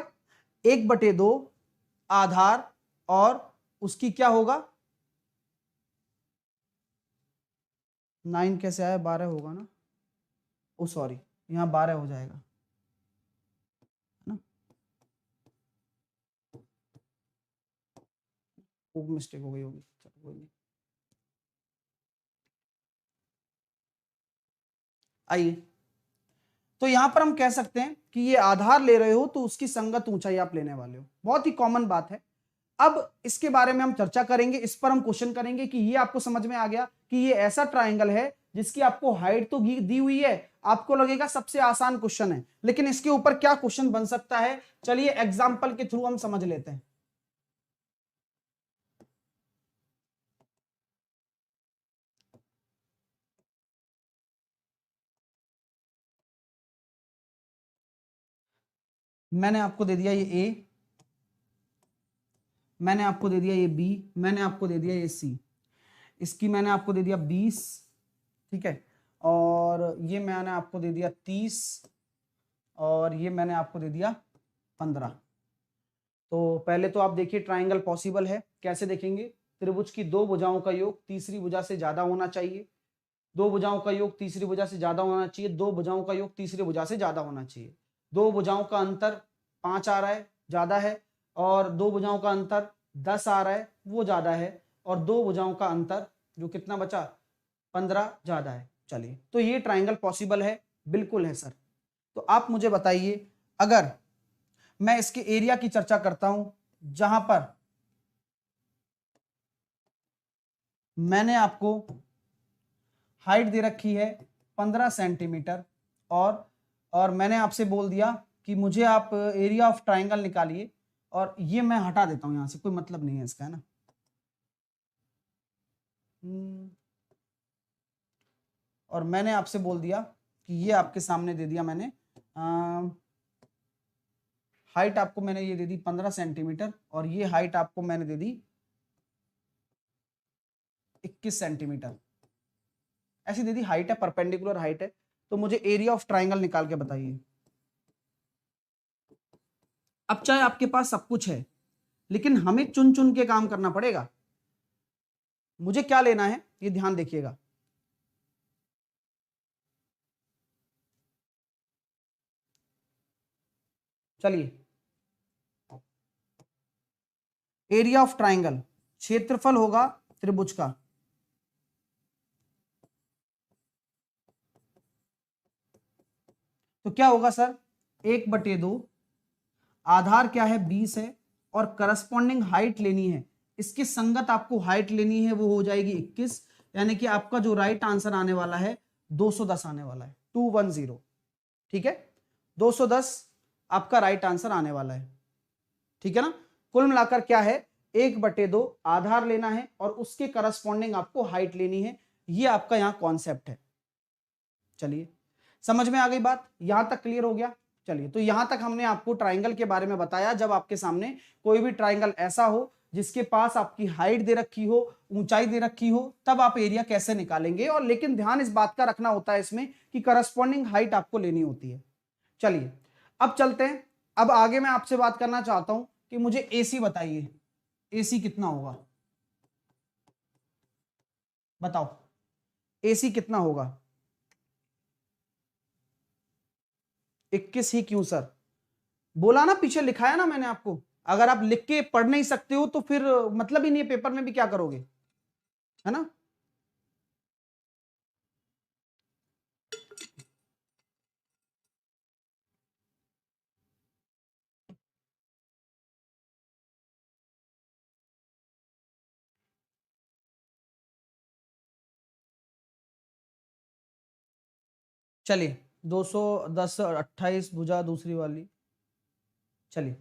1/2 आधार और उसकी क्या होगा, 9 कैसे आया, 12 होगा ना, ओ सॉरी यहां 12 हो जाएगा, है ना, वो मिस्टेक हो गई होगी, चलो कोई नहीं। आइए, तो यहां पर हम कह सकते हैं कि ये आधार ले रहे हो तो उसकी संगत ऊंचाई आप लेने वाले हो, बहुत ही कॉमन बात है। अब इसके बारे में हम चर्चा करेंगे, इस पर हम क्वेश्चन करेंगे कि ये आपको समझ में आ गया कि ये ऐसा ट्राइंगल है जिसकी आपको हाइट तो दी हुई है, आपको लगेगा सबसे आसान क्वेश्चन है, लेकिन इसके ऊपर क्या क्वेश्चन बन सकता है, चलिए एग्जांपल के थ्रू हम समझ लेते हैं। मैंने आपको दे दिया ये ए, मैंने आपको दे दिया ये बी, मैंने आपको दे दिया ये सी, इसकी मैंने आपको दे दिया 20, ठीक है, और ये मैंने आपको दे दिया 30, और ये मैंने आपको दे दिया 15। तो पहले तो आप देखिए ट्राइंगल पॉसिबल है, कैसे देखेंगे, त्रिभुज की दो भुजाओं का योग तीसरी भुजा से ज्यादा होना चाहिए, दो भुजाओं का योग तीसरी भुजा से ज्यादा होना चाहिए, दो भुजाओं का योग तीसरी भुजा से ज्यादा होना चाहिए, दो भुजाओं का अंतर 5 आ रहा है ज्यादा है, और दो भुजाओं का अंतर 10 आ रहा है वो ज्यादा है, और दो भुजाओं का अंतर जो कितना बचा 15 ज्यादा है। चलिए, तो ये ट्राइंगल पॉसिबल है, बिल्कुल है सर। तो आप मुझे बताइए, अगर मैं इसके एरिया की चर्चा करता हूं, जहां पर मैंने आपको हाइट दे रखी है 15 सेंटीमीटर, और मैंने आपसे बोल दिया कि मुझे आप एरिया ऑफ ट्राइंगल निकालिए, और ये मैं हटा देता हूं यहां से, कोई मतलब नहीं है इसका, है ना। और मैंने आपसे बोल दिया कि ये आपके सामने दे दिया मैंने, हाइट आपको मैंने ये दे दी 15 सेंटीमीटर, और ये हाइट आपको मैंने दे दी 21 सेंटीमीटर, ऐसी दे दी हाइट है, परपेंडिकुलर हाइट है। तो मुझे एरिया ऑफ ट्राइंगल निकाल के बताइए। अब चाहे आपके पास सब कुछ है, लेकिन हमें चुन चुन के काम करना पड़ेगा। मुझे क्या लेना है ये ध्यान देखिएगा। चलिए, एरिया ऑफ ट्राइंगल, क्षेत्रफल होगा त्रिभुज का, तो क्या होगा सर, 1/2, आधार क्या है 20 है, और करस्पॉन्डिंग हाइट लेनी है, इसकी संगत आपको हाइट लेनी है, वो हो जाएगी 21, यानी कि आपका जो राइट आंसर आने वाला है 210 आने वाला है, 210। ठीक है, 210 आपका राइट आंसर आने वाला है। ठीक है ना, कुल मिलाकर क्या है, 1/2 आधार लेना है और उसके करस्पॉन्डिंग आपको हाइट लेनी है, ये आपका यहां कॉन्सेप्ट है। चलिए, समझ में आ गई बात, यहां तक क्लियर हो गया। चलिए, तो यहां तक हमने आपको ट्राइंगल के बारे में बताया। जब आपके सामने कोई भी ट्राइंगल ऐसा हो जिसके पास आपकी हाइट दे रखी हो, ऊंचाई दे रखी हो, तब आप एरिया कैसे निकालेंगे, और लेकिन ध्यान इस बात का रखना होता है इसमें कि करस्पॉन्डिंग हाइट आपको लेनी होती है। चलिए, अब चलते हैं, अब आगे मैं आपसे बात करना चाहता हूं कि मुझे एसी बताइए, एसी कितना होगा, बताओ एसी कितना होगा। 21 ही क्यों सर, बोला ना, पीछे लिखाया ना मैंने आपको, अगर आप लिख के पढ़ नहीं सकते हो तो फिर मतलब ही नहीं है, पेपर में भी क्या करोगे, है ना। चलिए 210 28 भुजा दूसरी वाली। चलिए,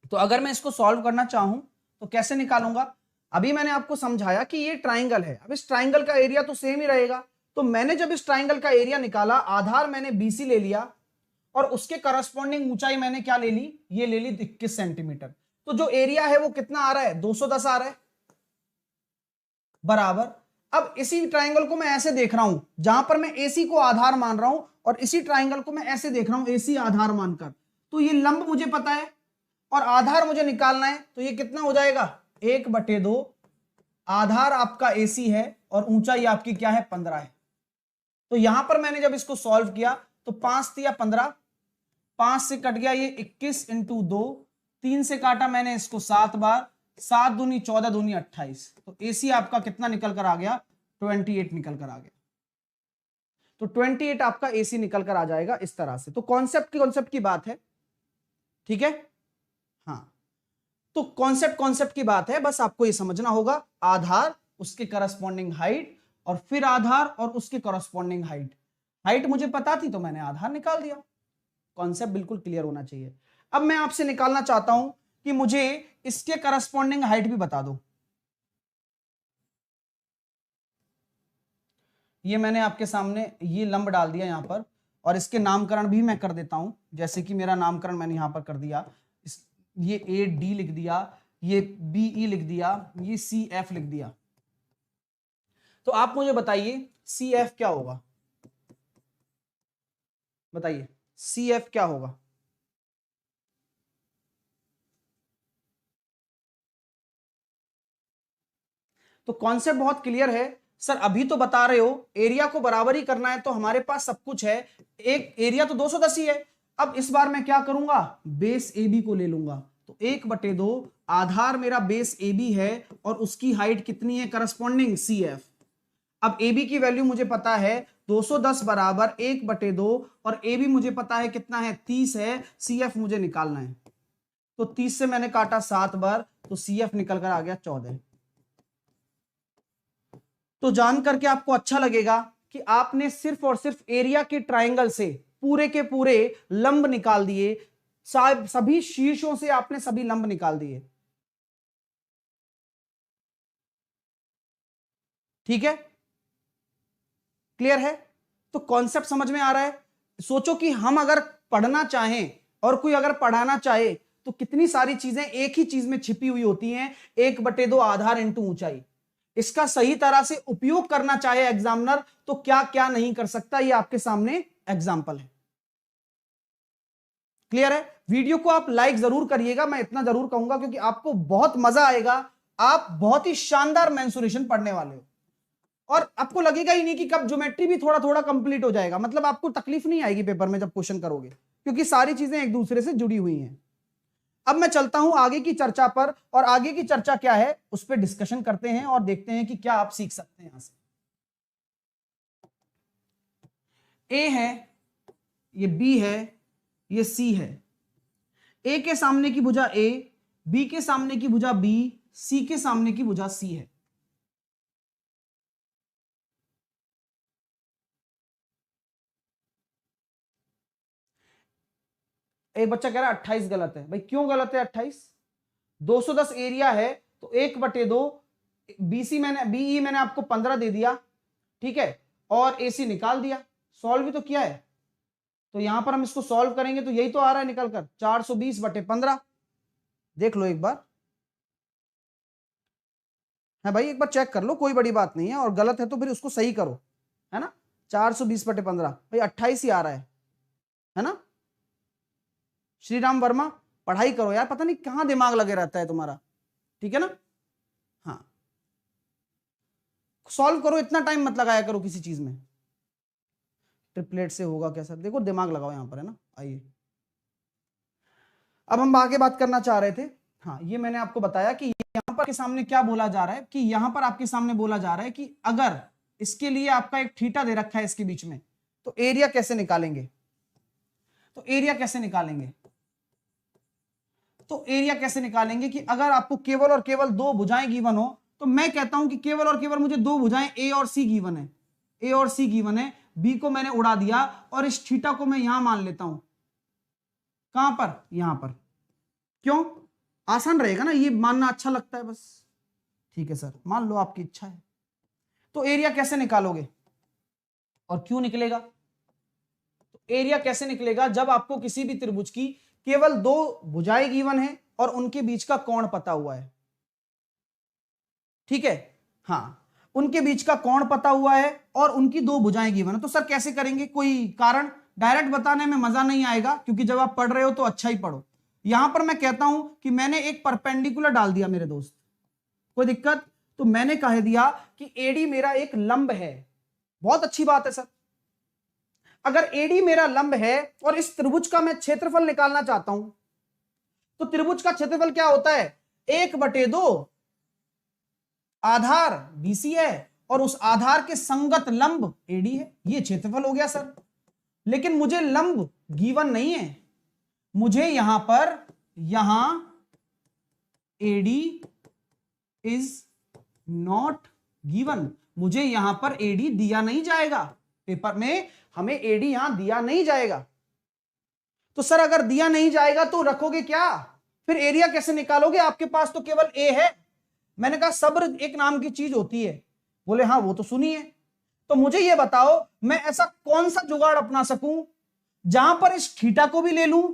तो अगर मैं इसको सॉल्व करना चाहूं तो कैसे निकालूंगा? अभी मैंने आपको समझाया कि ये ट्राइंगल है, अब इस ट्राइंगल का एरिया तो सेम ही रहेगा। तो मैंने जब इस ट्राइंगल का एरिया निकाला, आधार मैंने BC ले लिया और उसके करस्पॉन्डिंग ऊंचाई मैंने क्या ले ली? ये ले ली 21 सेंटीमीटर। तो जो एरिया है वो कितना आ रहा है? 210 आ रहा है, बराबर। अब इसी ट्राइंगल को मैं ऐसे देख रहा हूं, जहां पर मैं AC को आधार मान रहा हूं, और इसी ट्राइंगल को मैं ऐसे देख रहा हूं AC आधार मानकर। तो ये लंब मुझे पता है और आधार मुझे निकालना है, तो ये कितना हो जाएगा? 1/2। आधार आपका AC है और ऊंचाई आपकी क्या है? 15 है। तो यहां पर मैंने जब इसको सॉल्व किया तो 5 तिया 15, 5 से कट गया ये 21 × 2, 3 से काटा मैंने इसको 7 बार, 7 दूनी 14 दूनी 28। तो AC आपका कितना निकल कर आ गया? 28 निकल कर आ गया। तो 28 आपका AC निकल कर आ जाएगा इस तरह से। तो कॉन्सेप्ट की बात है, ठीक है। हाँ, तो कॉन्सेप्ट की बात है, बस आपको ये समझना होगा, आधार, उसके करस्पॉन्डिंग हाइट, और फिर आधार और उसके करस्पॉन्डिंग हाइट। हाइट मुझे पता थी तो मैंने आधार निकाल दिया। कॉन्सेप्ट बिल्कुल क्लियर होना चाहिए। अब मैं आपसे निकालना चाहता हूं कि मुझे इसके करस्पॉन्डिंग हाइट भी बता दो। ये मैंने आपके सामने ये लंब डाल दिया यहां पर, और इसके नामकरण भी मैं कर देता हूं। जैसे कि मेरा नामकरण मैंने यहां पर कर दिया, ये AD लिख दिया, ये BE लिख दिया, ये CF लिख दिया। तो आप मुझे बताइए CF क्या होगा? बताइए CF क्या होगा? तो कॉन्सेप्ट बहुत क्लियर है सर। अभी तो बता रहे हो एरिया को बराबर ही करना है, तो हमारे पास सब कुछ है। एक एरिया तो 210 ही है। अब इस बार मैं क्या करूंगा? बेस AB को ले लूंगा। तो 1/2 आधार मेरा बेस AB है और उसकी हाइट कितनी है? Corresponding CF। अब AB की वैल्यू मुझे पता है 210 बराबर 1/2, और AB मुझे पता है कितना है? 30 है। CF मुझे निकालना है। तो 30 से मैंने काटा 7 बार, तो CF निकल कर आ गया 14। तो जान करके आपको अच्छा लगेगा कि आपने सिर्फ और सिर्फ एरिया के ट्राइंगल से पूरे के पूरे लंब निकाल दिए। सभी शीर्षों से आपने सभी लंब निकाल दिए। ठीक है, क्लियर है? तो कॉन्सेप्ट समझ में आ रहा है? सोचो कि हम अगर पढ़ना चाहें और कोई अगर पढ़ाना चाहे तो कितनी सारी चीजें एक ही चीज में छिपी हुई होती हैं। 1/2 आधार इंटू ऊंचाई। इसका सही तरह से उपयोग करना चाहे एग्जामिनर तो क्या क्या नहीं कर सकता, ये आपके सामने एग्जाम्पल है। क्लियर है? वीडियो को आप लाइक जरूर करिएगा, मैं इतना जरूर कहूंगा, क्योंकि आपको बहुत मजा आएगा। आप बहुत ही शानदार मेंसुरेशन पढ़ने वाले हो और आपको लगेगा ही नहीं कि कब ज्योमेट्री भी थोड़ा थोड़ा कंप्लीट हो जाएगा। मतलब आपको तकलीफ नहीं आएगी पेपर में जब क्वेश्चन करोगे, क्योंकि सारी चीजें एक दूसरे से जुड़ी हुई हैं। अब मैं चलता हूं आगे की चर्चा पर, और आगे की चर्चा क्या है उस पर डिस्कशन करते हैं और देखते हैं कि क्या आप सीख सकते हैं यहां से। ए है, ये बी है, ये सी है। ए के सामने की भुजा ए, बी के सामने की भुजा बी, सी के सामने की भुजा सी है। एक बच्चा कह रहा है 28 गलत है। भाई क्यों गलत है 28? 210 एरिया है तो 1/2 BC मैंने BE मैंने आपको 15 दे दिया, ठीक है, और AC निकाल दिया। सॉल्व भी तो किया है, तो यहां पर हम इसको सॉल्व करेंगे तो यही तो आ रहा है निकलकर 420/15। देख लो एक बार है भाई, एक बार चेक कर लो, कोई बड़ी बात नहीं है। और गलत है तो फिर उसको सही करो, है ना। 420/15 भाई 28 ही आ रहा है ना। श्री राम वर्मा पढ़ाई करो यार, पता नहीं कहां दिमाग लगे रहता है तुम्हारा, ठीक है ना। हाँ, सॉल्व करो, इतना टाइम मत लगाया करो किसी चीज में। ट्रिपलेट से होगा कैसा, देखो दिमाग लगाओ यहां पर, है ना। आइए अब हम आगे बात करना चाह रहे थे। हाँ, ये मैंने आपको बताया कि यहां पर के सामने क्या बोला जा रहा है, कि यहां पर आपके सामने बोला जा रहा है कि अगर इसके लिए आपका एक थीटा दे रखा है इसके बीच में, तो एरिया कैसे निकालेंगे। तो एरिया कैसे निकालेंगे कि अगर आपको केवल और केवल दो भुजाएं गिवन हो, तो मैं कहता हूं कि केवल और केवल मुझे दो भुजाएं ए और सी गिवन है, बी को मैंने उड़ा दिया और इस थीटा को मैं यहां मान लेता हूं। कहां पर? यहां पर। क्यों? आसान रहेगा ना, ये मानना अच्छा लगता है बस। ठीक है सर, मान लो आपकी इच्छा है। तो एरिया कैसे निकालोगे और क्यों निकलेगा? तो एरिया कैसे निकलेगा जब आपको किसी भी त्रिभुज की केवल दो भुजाएं गिवन है और उनके बीच का कोण पता हुआ है। ठीक है, हाँ, उनके बीच का कोण पता हुआ है और उनकी दो भुजाएं गिवन है। तो सर कैसे करेंगे? कोई कारण? डायरेक्ट बताने में मजा नहीं आएगा, क्योंकि जब आप पढ़ रहे हो तो अच्छा ही पढ़ो। यहां पर मैं कहता हूं कि मैंने एक परपेंडिकुलर डाल दिया मेरे दोस्त, कोई दिक्कत? तो मैंने कह दिया कि एडी मेरा एक लंब है। बहुत अच्छी बात है सर। अगर एडी मेरा लंब है और इस त्रिभुज का मैं क्षेत्रफल निकालना चाहता हूं, तो त्रिभुज का क्षेत्रफल क्या होता है? 1/2 आधार बीसी है और उस आधार के संगत लंब एडी है। ये क्षेत्रफल हो गया सर। लेकिन मुझे लंब गिवन नहीं है, मुझे यहां एडी इज नॉट गिवन, मुझे यहां पर एडी दिया नहीं जाएगा। पेपर में हमें एडी यहां दिया नहीं जाएगा। तो सर अगर दिया नहीं जाएगा तो रखोगे क्या? फिर एरिया कैसे निकालोगे? आपके पास तो केवल ए है। मैंने कहा सब्र एक नाम की चीज होती है। बोले हाँ वो तो सुनिए। तो मुझे ये बताओ मैं ऐसा कौन सा जुगाड़ अपना सकूं जहां पर इस थीटा को भी ले लूं,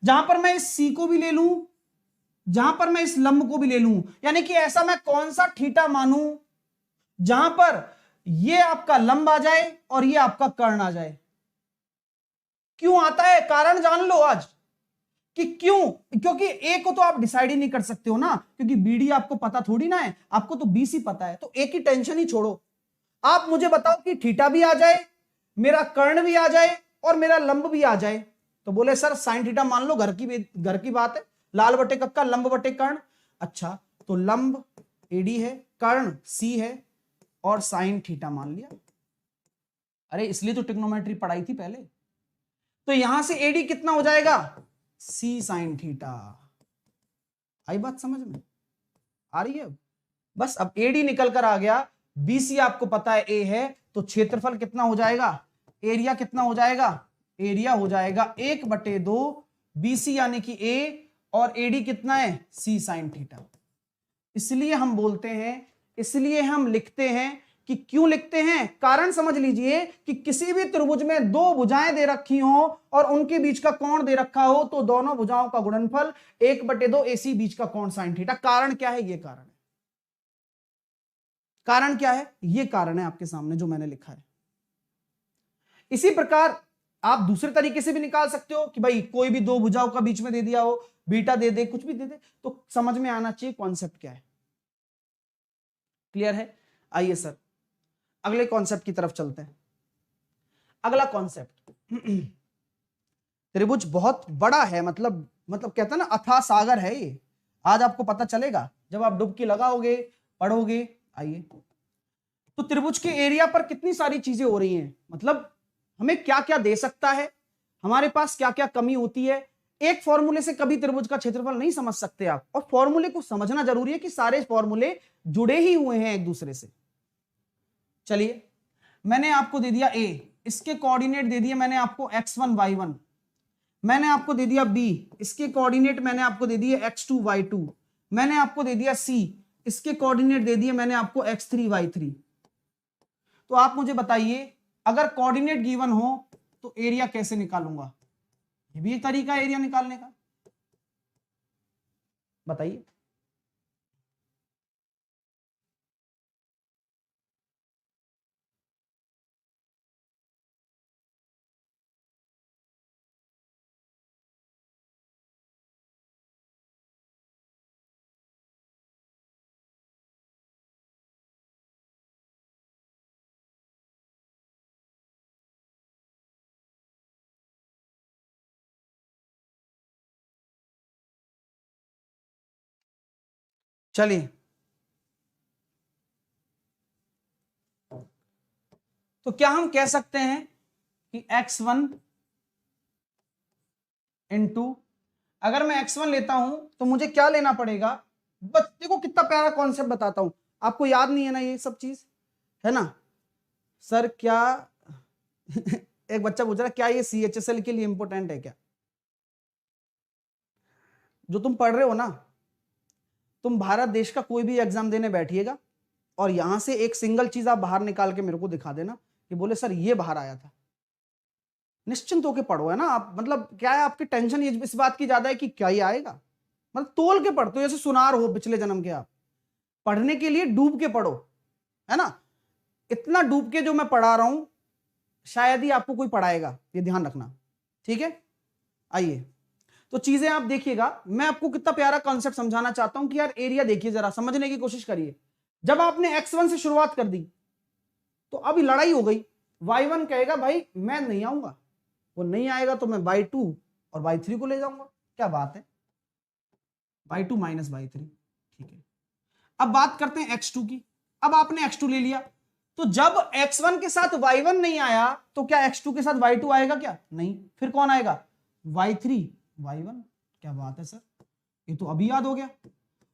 जहां पर मैं इस सी को भी ले लूं, जहां पर मैं इस लंब को भी ले लूं। यानी कि ऐसा मैं कौन सा थीटा मानूं जहां पर ये आपका लंब आ जाए और ये आपका कर्ण आ जाए। क्यों आता है? कारण जान लो आज कि क्यों। क्योंकि ए को तो आप डिसाइड ही नहीं कर सकते हो ना, क्योंकि बीडी आपको पता थोड़ी ना है, आपको तो बीसी पता है। तो ए की टेंशन ही छोड़ो, आप मुझे बताओ कि थीटा भी आ जाए, मेरा कर्ण भी आ जाए और मेरा लंब भी आ जाए। तो बोले सर साइन थीटा मान लो, घर की बात है, लाल बटे कक्का लंब बटे कर्ण। अच्छा, तो लंब एडी है, कर्ण सी है और साइन थीटा मान लिया। अरे इसलिए तो ट्रिग्नोमेट्री पढ़ाई थी पहले। तो यहां से एडी कितना हो जाएगा? सी साइन थीटा। आई बात समझ में? आ रही है? बस अब एडी निकल कर आ गया, बीसी आपको पता है ए है, तो क्षेत्रफल कितना हो जाएगा? एरिया कितना हो जाएगा? एरिया हो जाएगा 1/2 बीसी यानी कि ए और एडी कितना है? सी साइन थीटा। इसलिए हम बोलते हैं, इसलिए हम लिखते हैं कि क्यों लिखते हैं? कारण समझ लीजिए कि किसी भी त्रिभुज में दो भुजाएं दे रखी हो और उनके बीच का कोण दे रखा हो, तो दोनों भुजाओं का गुणनफल 1/2 एसी बीच का कोण साइन थीटा। कारण क्या है? ये कारण है। कारण क्या है? ये कारण है आपके सामने जो मैंने लिखा है। इसी प्रकार आप दूसरे तरीके से भी निकाल सकते हो कि भाई कोई भी दो भुजाओं का बीच में दे दिया हो, बीटा दे दे, कुछ भी दे दे, तो समझ में आना चाहिए कॉन्सेप्ट क्या है। क्लियर है? आइए सर अगले कॉन्सेप्ट की तरफ चलते हैं। अगला कॉन्सेप्ट, त्रिभुज बहुत बड़ा है, मतलब कहते हैं ना अथाह सागर है ये। आज आपको पता चलेगा जब आप डुबकी लगाओगे, पढ़ोगे। आइए, तो त्रिभुज के एरिया पर कितनी सारी चीजें हो रही हैं, मतलब हमें क्या क्या दे सकता है, हमारे पास क्या क्या कमी होती है। एक फॉर्मूले से कभी त्रिभुज का क्षेत्रफल नहीं समझ सकते आप, और फॉर्मूले को समझना जरूरी है कि सारे फॉर्मूले जुड़े ही हुए हैं एक दूसरे से। चलिए, मैंने आपको दे दिया ए, इसके कोऑर्डिनेट दे दिए मैंने आपको x1 y1, मैंने आपको दे दिया बी, इसके कोऑर्डिनेट मैंने आपको दे दिए x2 y2, मैंने आपको दे दिया सी, इसके कोऑर्डिनेट दे दिए मैंने आपको x3 y3। तो आप मुझे बताइए अगर कोऑर्डिनेट गिवन हो तो एरिया कैसे निकालूंगा? ये भी एक तरीका है एरिया निकालने का, बताइए। चलिए, तो क्या हम कह सकते हैं कि x1 इंटू, अगर मैं x1 लेता हूं तो मुझे क्या लेना पड़ेगा? बस देखो कितना प्यारा कॉन्सेप्ट बताता हूं, आपको याद नहीं है ना ये सब चीज, है ना सर? क्या एक बच्चा पूछ रहा है क्या ये CHSL के लिए इंपॉर्टेंट है क्या? जो तुम पढ़ रहे हो ना, तुम भारत देश का कोई भी एग्जाम देने बैठिएगा और यहां से एक सिंगल चीज आप बाहर निकाल के मेरे को दिखा देना कि बोले सर ये बाहर आया था, निश्चिंत होके पढ़ो, है ना आप। मतलब क्या है, आपकी टेंशन ये इस बात की ज्यादा है कि क्या ही आएगा, मतलब तोल के पढ़ते हो जैसे सुनार हो पिछले जन्म के आप। पढ़ने के लिए डूब के पढ़ो, है ना। इतना डूब के जो मैं पढ़ा रहा हूं शायद ही आपको कोई पढ़ाएगा, ये ध्यान रखना, ठीक है। आइए तो चीजें आप देखिएगा, मैं आपको कितना प्यारा कॉन्सेप्ट समझाना चाहता हूं कि यार एरिया देखिए, जरा समझने की कोशिश करिए। जब आपने x1 से शुरुआत कर दी तो अभी लड़ाई हो गई, y1 कहेगा भाई मैं नहीं आऊंगा, वो नहीं आएगा तो मैं y2 और y3 को ले जाऊंगा, क्या बात है, y2 माइनस y3, ठीक है। अब बात करते हैं x2 की। अब आपने x2 ले लिया, तो जब x1 के साथ y1 नहीं आया तो क्या x2 के साथ y2 आएगा क्या? नहीं, फिर कौन आएगा? y3 y1, क्या बात है सर, ये तो अभी याद हो गया।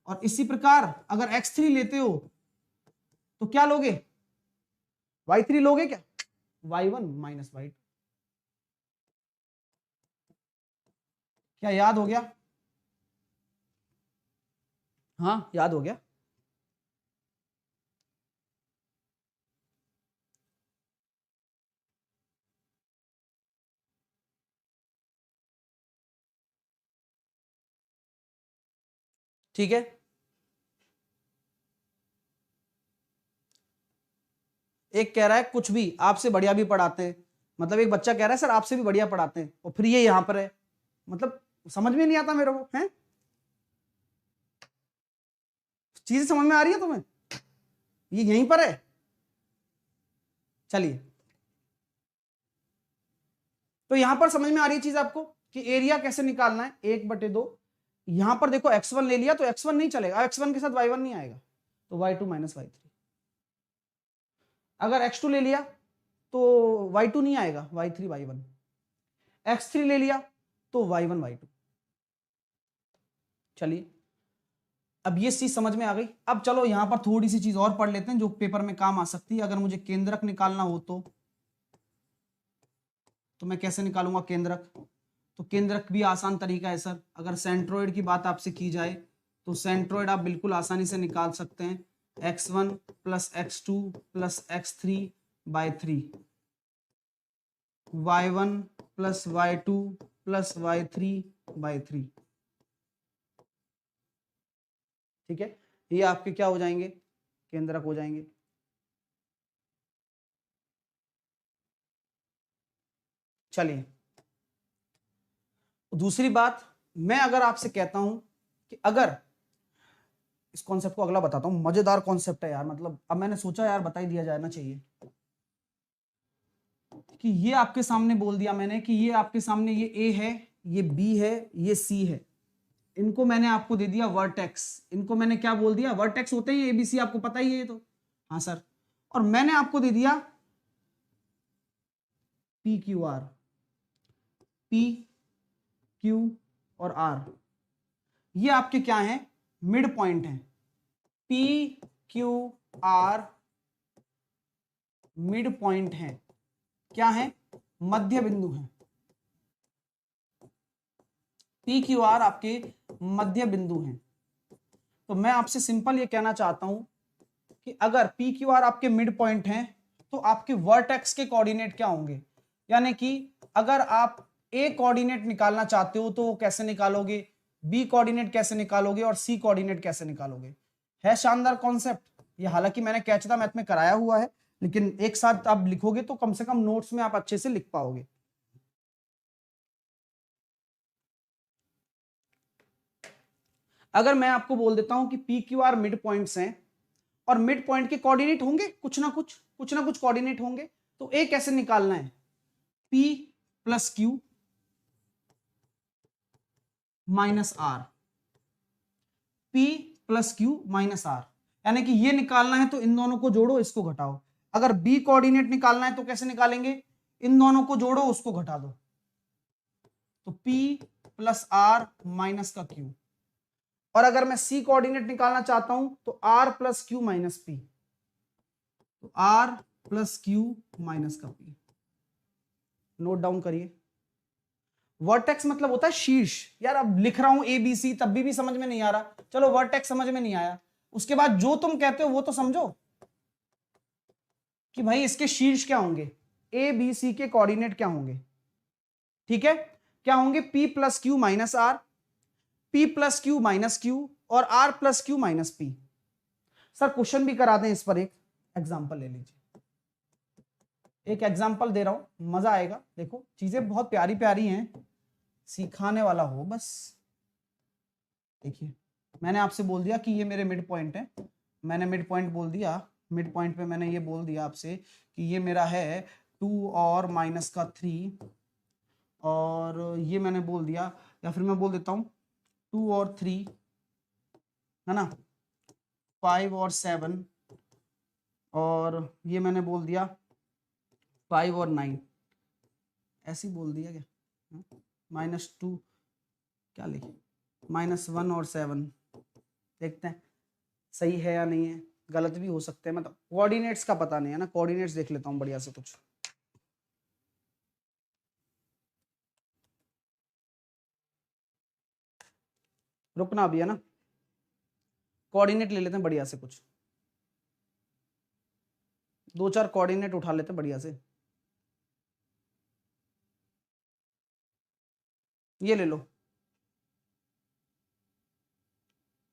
और इसी प्रकार अगर x3 लेते हो तो क्या लोगे? y3 लोगे क्या? y1 माइनस y2, क्या याद हो गया? हाँ याद हो गया। ठीक है, एक कह रहा है कुछ भी आपसे बढ़िया भी पढ़ाते हैं, मतलब एक बच्चा कह रहा है सर आपसे भी बढ़िया पढ़ाते हैं और फिर ये यहां पर है, मतलब समझ में नहीं आता मेरे को, है चीजें समझ में आ रही है तुम्हें? ये यहीं पर है। चलिए, तो यहां पर समझ में आ रही है चीज आपको कि एरिया कैसे निकालना है, 1/2। यहां पर देखो x1 ले लिया तो x1 नहीं चलेगा, x1 के साथ y1 नहीं आएगा, तो y2 माइनस y3। अगर x2 ले लिया तो y2 नहीं आएगा, y3 y1। x3 ले लिया तो y1 y2। चलिए, अब ये चीज समझ में आ गई। अब चलो यहां पर थोड़ी सी चीज और पढ़ लेते हैं जो पेपर में काम आ सकती है। अगर मुझे केंद्रक निकालना हो तो मैं कैसे निकालूंगा केंद्रक? तो केंद्रक भी आसान तरीका है सर। अगर सेंट्रोइड की बात आपसे की जाए तो सेंट्रोइड आप बिल्कुल आसानी से निकाल सकते हैं, x1 plus x2 plus x3 by 3, y1 plus y2 plus y3 by 3, ठीक है। ये आपके क्या हो जाएंगे? केंद्रक हो जाएंगे। चलिए, दूसरी बात, मैं अगर आपसे कहता हूं कि अगर इस कॉन्सेप्ट को अगला बताता हूं, मजेदार कॉन्सेप्ट है यार, मतलब अब मैंने सोचा यार बता ही दिया जाना चाहिए कि ये आपके सामने बोल दिया मैंने कि ये आपके सामने ये ए है, ये बी है, ये सी है, इनको मैंने आपको दे दिया वर्टेक्स। इनको मैंने क्या बोल दिया? वर्टेक्स होते हैं एबीसी, आपको पता ही है ये तो, हाँ सर। और मैंने आपको दे दिया P Q R, P Q और आर, ये आपके क्या हैं? मिड पॉइंट हैं। P Q R mid point हैं, क्या है? मध्य बिंदु हैं। पी क्यू आर आपके मध्य बिंदु हैं। तो मैं आपसे सिंपल ये कहना चाहता हूं कि अगर पी क्यू आर आपके मिड पॉइंट हैं तो आपके वर्टेक्स के कोऑर्डिनेट क्या होंगे? यानी कि अगर आप ए कोऑर्डिनेट निकालना चाहते हो तो वो कैसे निकालोगे, बी कोऑर्डिनेट कैसे निकालोगे और सी कोऑर्डिनेट कैसे निकालोगे? है शानदार कॉन्सेप्ट ये। हालांकि मैंने कैच द मैथ में कराया हुआ है, लेकिन एक साथ आप लिखोगे तो कम से कम नोट्स में आप अच्छे से लिख पाओगे। अगर मैं आपको बोल देता हूं कि P Q R mid points हैं और मिड पॉइंट के कोऑर्डिनेट होंगे, कुछ ना कुछ कोऑर्डिनेट होंगे, तो ए कैसे निकालना है? P plus Q minus R, P plus Q minus R, यानी कि ये निकालना है तो इन दोनों को जोड़ो, इसको घटाओ। अगर B कोऑर्डिनेट निकालना है तो कैसे निकालेंगे? इन दोनों को जोड़ो, उसको घटा दो, तो P प्लस आर माइनस का क्यू। और अगर मैं C कोऑर्डिनेट निकालना चाहता हूं तो R plus Q minus P, तो R प्लस क्यू माइनस का P। नोट डाउन करिए। वर्टेक्स मतलब होता है शीर्ष। यार अब लिख रहा हूं ABC तब भी समझ में नहीं आ रहा, चलो वर्टेक्स समझ में नहीं आया, उसके बाद जो तुम कहते हो वो तो समझो कि भाई इसके शीर्ष क्या होंगे, ABC के कोऑर्डिनेट क्या होंगे, ठीक है, क्या होंगे, P plus Q minus R, P plus Q minus Q और R plus Q minus P। Sir question भी करा दें इस पर, एक एग्जाम्पल ले लीजिए, एक एग्जाम्पल दे रहा हूं, मजा आएगा, देखो चीजें बहुत प्यारी प्यारी हैं, सिखाने वाला हो बस। देखिए मैंने आपसे बोल दिया कि ये मेरे मिड पॉइंट है, मैंने मिड पॉइंट बोल दिया, मिड पॉइंट पे मैंने ये बोल दिया आपसे कि ये मेरा है 2 और माइनस का 3, और ये मैंने बोल दिया, या फिर मैं बोल देता हूं 2 और 3 है ना, 5 और 7, और ये मैंने बोल दिया 5 और 9, ऐसे ही बोल दिया क्या, -2 क्या लिखे, -1 और 7, देखते हैं सही है या नहीं है, गलत भी हो सकते हैं, मतलब कोऑर्डिनेट्स का पता नहीं है ना, कोऑर्डिनेट्स देख लेता हूं बढ़िया से कुछ। रुकना भी है ना, कोऑर्डिनेट ले लेते हैं बढ़िया से कुछ, 2-4 कोऑर्डिनेट उठा लेते हैं बढ़िया से। ये ले लो,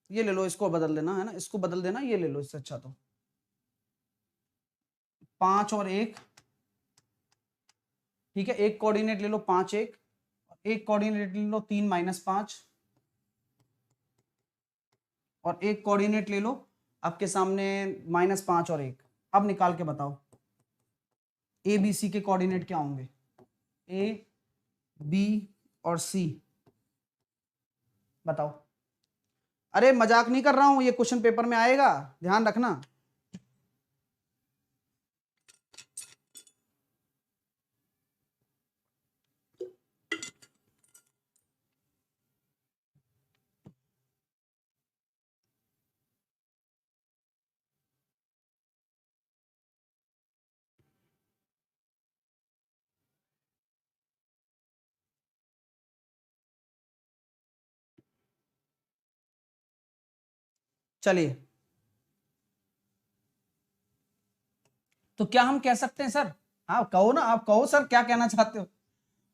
ये ले लो, इसको बदल देना है ना, इसको बदल देना, ये ले लो इससे अच्छा तो 5 और 1, ठीक है, एक कोऑर्डिनेट ले लो 5 1, एक कोऑर्डिनेट ले लो 3 -5, और एक कोऑर्डिनेट ले लो आपके सामने -5 और 1। अब निकाल के बताओ ABC के कोऑर्डिनेट क्या होंगे, A B और C, बताओ। अरे मजाक नहीं कर रहा हूं, ये क्वेश्चन पेपर में आएगा, ध्यान रखना। चलिए, तो क्या हम कह सकते हैं सर, आप कहो ना, आप कहो सर क्या कहना चाहते हो,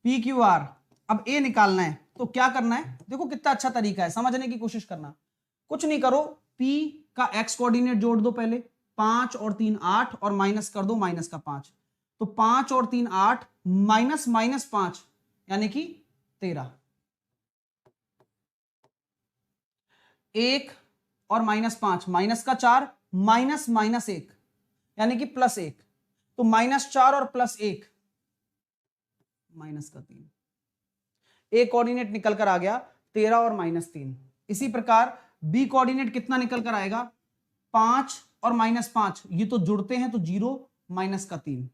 PQR, अब A निकालना है तो क्या करना है, देखो कितना अच्छा तरीका है, समझने की कोशिश करना, कुछ नहीं करो, P का x कोऑर्डिनेट जोड़ दो पहले, 5 और 3 8, और माइनस कर दो माइनस का 5, तो 5 और 3 8, माइनस -5 यानी कि 13, 1 और -5 माइनस का 4, माइनस -1 यानी कि +1, तो -4 और +1 माइनस का 3, ए कोऑर्डिनेट निकल कर आ गया 13 और -3। इसी प्रकार बी कोऑर्डिनेट कितना निकल कर आएगा, 5 और -5, ये तो जुड़ते हैं तो 0 -3।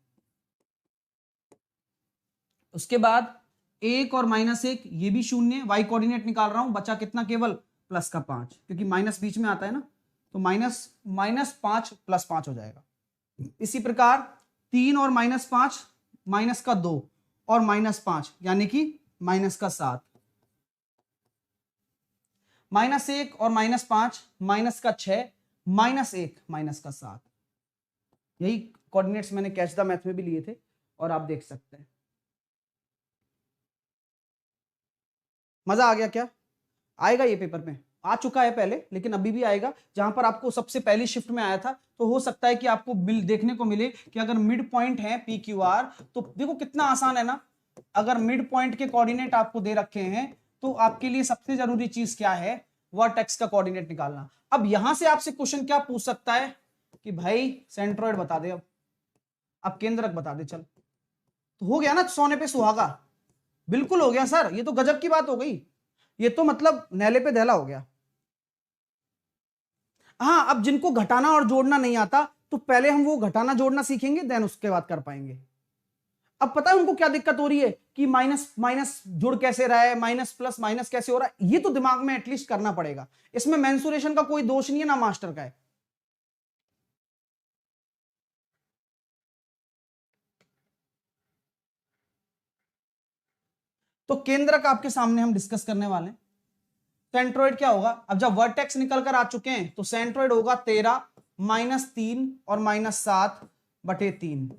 उसके बाद 1 और -1 ये भी शून्य, वाई कोऑर्डिनेट निकाल रहा हूं, बचा कितना, केवल +5, क्योंकि माइनस बीच में आता है ना, तो -5 +5 हो जाएगा। इसी प्रकार 3 और -5, -2 और -5 यानी कि -7, -1 और -5, -6, -1 -7, यही कोऑर्डिनेट्स मैंने कैच द मैथ में भी लिए थे और आप देख सकते हैं। मजा आ गया क्या, आएगा ये पेपर में, आ चुका है पहले लेकिन अभी भी आएगा, जहां पर आपको सबसे पहली शिफ्ट में आया था, तो हो सकता है कि आपको देखने को मिले कि अगर मिड पॉइंट है PQR, तो देखो कितना आसान है ना, अगर मिड पॉइंट के कोऑर्डिनेट आपको दे रखे हैं तो आपके लिए सबसे जरूरी चीज क्या है, वर्टेक्स का कोऑर्डिनेट निकालना। अब यहां से आपसे क्वेश्चन क्या पूछ सकता है कि भाई सेंट्रोइड बता दे, अब केंद्रक बता दे, चल तो हो गया ना, सोने पे सुहागा, बिल्कुल हो गया सर, ये तो गजब की बात हो गई, ये तो मतलब नैले पे दहला हो गया। हाँ, अब जिनको घटाना और जोड़ना नहीं आता तो पहले हम वो घटाना जोड़ना सीखेंगे, देन उसके बाद कर पाएंगे। अब पता है उनको क्या दिक्कत हो रही है कि माइनस माइनस जुड़ कैसे रहा है, माइनस प्लस माइनस कैसे हो रहा है, ये तो दिमाग में एटलीस्ट करना पड़ेगा, इसमें मेंसुरेशन का कोई दोष नहीं है ना मास्टर का है। तो केंद्रक आपके सामने हम डिस्कस करने वाले हैं। सेंट्रोइड क्या होगा? अब जब वर्टेक्स निकल कर आ चुके हैं तो सेंट्रोइड होगा 13 -3 और -7/3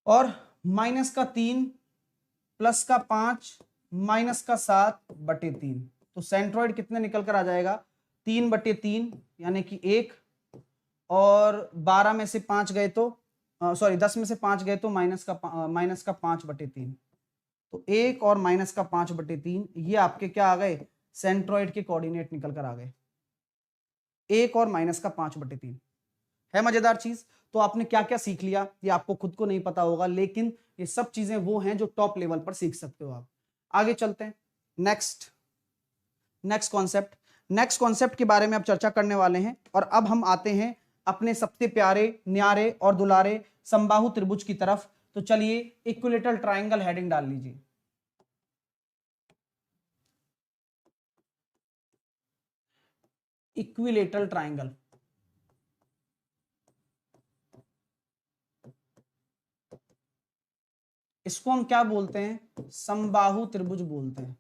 और -3 +5 -7/3। तो सेंट्रोइड कितने निकल कर आ जाएगा? 3/3 यानी कि 1, और 12 में से 5 गए तो 10 में से 5 गए तो -5/3। तो 1 और -5/3 ये आपके क्या आ गए? सेंट्रोइड के कोऑर्डिनेट निकल कर आ गए, 1 और -5/3। है मजेदार चीज। तो आपने क्या क्या सीख लिया ये आपको खुद को नहीं पता होगा, लेकिन ये सब चीजें वो हैं जो टॉप लेवल पर सीख सकते हो आप। आगे चलते हैं। नेक्स्ट कॉन्सेप्ट के बारे में अब चर्चा करने वाले हैं। और अब हम आते हैं अपने सबसे प्यारे, न्यारे और दुलारे समबाहु त्रिभुज की तरफ। तो चलिए इक्विलेटरल ट्रायंगल हेडिंग डाल लीजिए। इक्विलेटरल ट्रायंगल, इसको हम क्या बोलते हैं? समबाहु त्रिभुज बोलते हैं।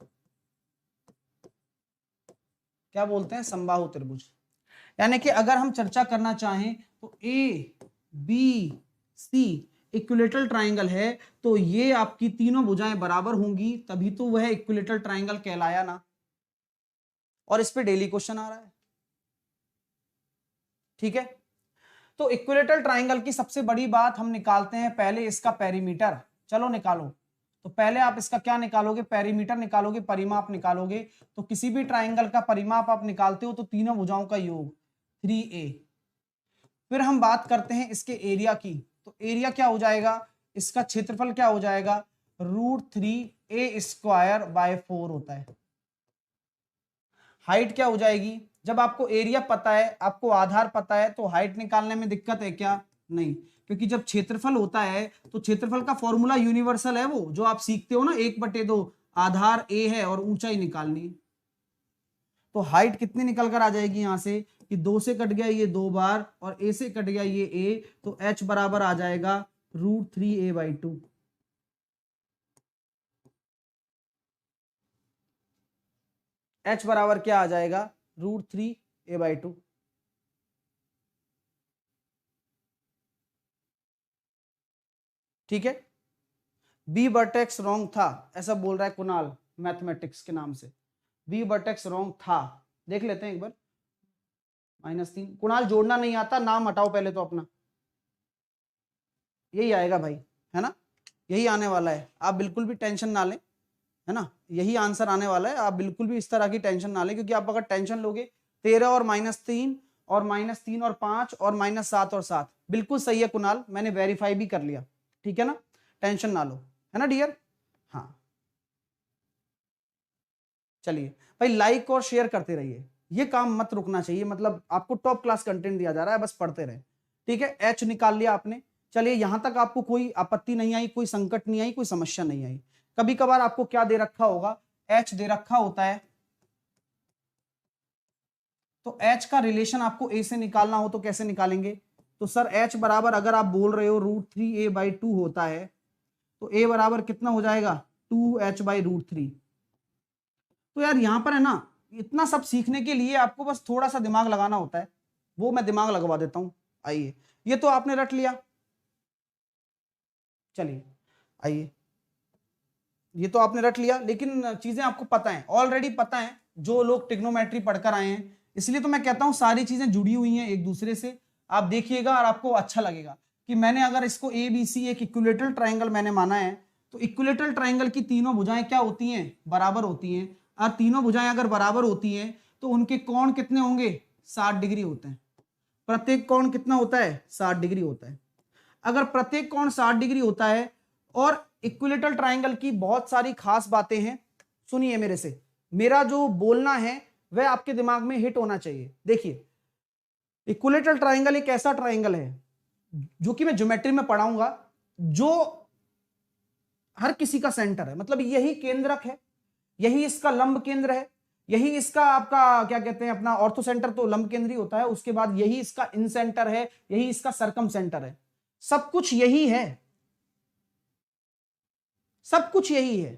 क्या बोलते हैं? समबाहु त्रिभुज। यानी कि अगर हम चर्चा करना चाहें तो A B C equilateral triangle है, तो ये आपकी तीनों भुजाएं बराबर होंगी, तभी तो वह इक्विलेटरल ट्रायंगल कहलाया ना। और इस पे डेली क्वेश्चन आ रहा है। ठीक है, तो इक्विलेटरल ट्रायंगल की सबसे बड़ी बात हम निकालते हैं पहले इसका पेरीमीटर। चलो निकालो। तो पहले आप इसका क्या निकालोगे? पेरीमीटर निकालोगे, परिमाप निकालोगे। तो किसी भी ट्रायंगल का परिमाप आप निकालते हो तो तीनों भुजाओं का योग 3a। फिर हम बात करते हैं इसके एरिया की। तो एरिया क्या हो जाएगा? इसका क्षेत्रफल क्या हो जाएगा? √3a²/4 होता है। हाइट क्या हो जाएगी? जब आपको एरिया पता है, आपको आधार पता है, तो हाइट निकालने में दिक्कत है क्या? नहीं, क्योंकि जब क्षेत्रफल होता है तो क्षेत्रफल का फॉर्मूला यूनिवर्सल है, वो जो आप सीखते हो ना, 1/2। आधार a है और ऊंचाई निकालनी है। तो हाइट कितनी निकल कर आ जाएगी यहां से कि 2 से कट गया ये 2 बार और a से कट गया ये a, तो h बराबर आ जाएगा √3a/2। h बराबर क्या आ जाएगा? √3a/2। ठीक है, बी वर्टेक्स रॉन्ग था, ऐसा बोल रहा है कुणाल मैथमेटिक्स के नाम से। बी वर्टेक्स रॉन्ग था, देख लेते हैं एक बार। -3। कुणाल जोड़ना नहीं आता, नाम हटाओ पहले तो अपना। यही आएगा भाई, है ना? यही आने वाला है, आप बिल्कुल भी टेंशन ना लें, है ना? यही आंसर आने वाला है, आप बिल्कुल भी इस तरह की टेंशन ना लें, क्योंकि आप अगर टेंशन लोगे 13 और -3 और -3 और 5 और -7 और 7, बिल्कुल सही है कुणाल, मैंने वेरीफाई भी कर लिया। ठीक है ना, टेंशन ना लो, है ना डियर? हाँ, चलिए भाई, लाइक और शेयर करते रहिए, ये काम मत रुकना चाहिए। मतलब आपको टॉप क्लास कंटेंट दिया जा रहा है, बस पढ़ते रहे। ठीक है, एच निकाल लिया आपने। चलिए, यहां तक आपको कोई आपत्ति नहीं आई, कोई संकट नहीं आई, कोई समस्या नहीं आई। कभी कभार आपको क्या दे रखा होगा? एच दे रखा होता है, तो एच का रिलेशन आपको ए से निकालना हो तो कैसे निकालेंगे? तो सर एच बराबर, अगर आप बोल रहे हो √3a/2 होता है, तो ए बराबर कितना हो जाएगा? 2h/√3। तो यार यहां पर है ना, इतना सब सीखने के लिए आपको बस थोड़ा सा दिमाग लगाना होता है, वो मैं दिमाग लगवा देता हूं। आइए, ये तो आपने रट लिया। चलिए आइए, ये तो आपने रट लिया, लेकिन चीजें आपको पता है, ऑलरेडी पता है, जो लोग ट्रिग्नोमेट्री पढ़कर आए हैं। इसलिए तो मैं कहता हूं सारी चीजें जुड़ी हुई हैं एक दूसरे से। आप देखिएगा और आपको अच्छा लगेगा कि मैंने अगर इसको ABC एक इक्विलेटरल ट्रायंगल मैंने माना है, तो इक्विलेटरल ट्रायंगल की तीनों भुजाएं क्या होती हैं? बराबर होती हैं। और तीनों भुजाएं अगर बराबर होती हैं तो उनके कोण कितने होंगे? 60 डिग्री होते हैं। प्रत्येक कोण कितना होता है? 60 डिग्री होता है। अगर प्रत्येक कोण 60 डिग्री होता है, और इक्विलेटरल ट्रायंगल की बहुत सारी खास बातें हैं, सुनिए मेरे से, मेरा जो बोलना है वह आपके दिमाग में हिट होना चाहिए। देखिए, इक्विलेटरल ट्रायंगल एक ऐसा ट्रायंगल है जो कि मैं ज्योमेट्री में पढ़ाऊंगा, जो हर किसी का सेंटर है, मतलब यही केंद्रक है, यही इसका लंब केंद्र है, यही इसका आपका क्या कहते हैं, अपना ऑर्थो सेंटर तो लंब केंद्री होता है, उसके बाद यही इसका इन सेंटर है, यही इसका सरकम सेंटर है, सब कुछ यही है, सब कुछ यही है।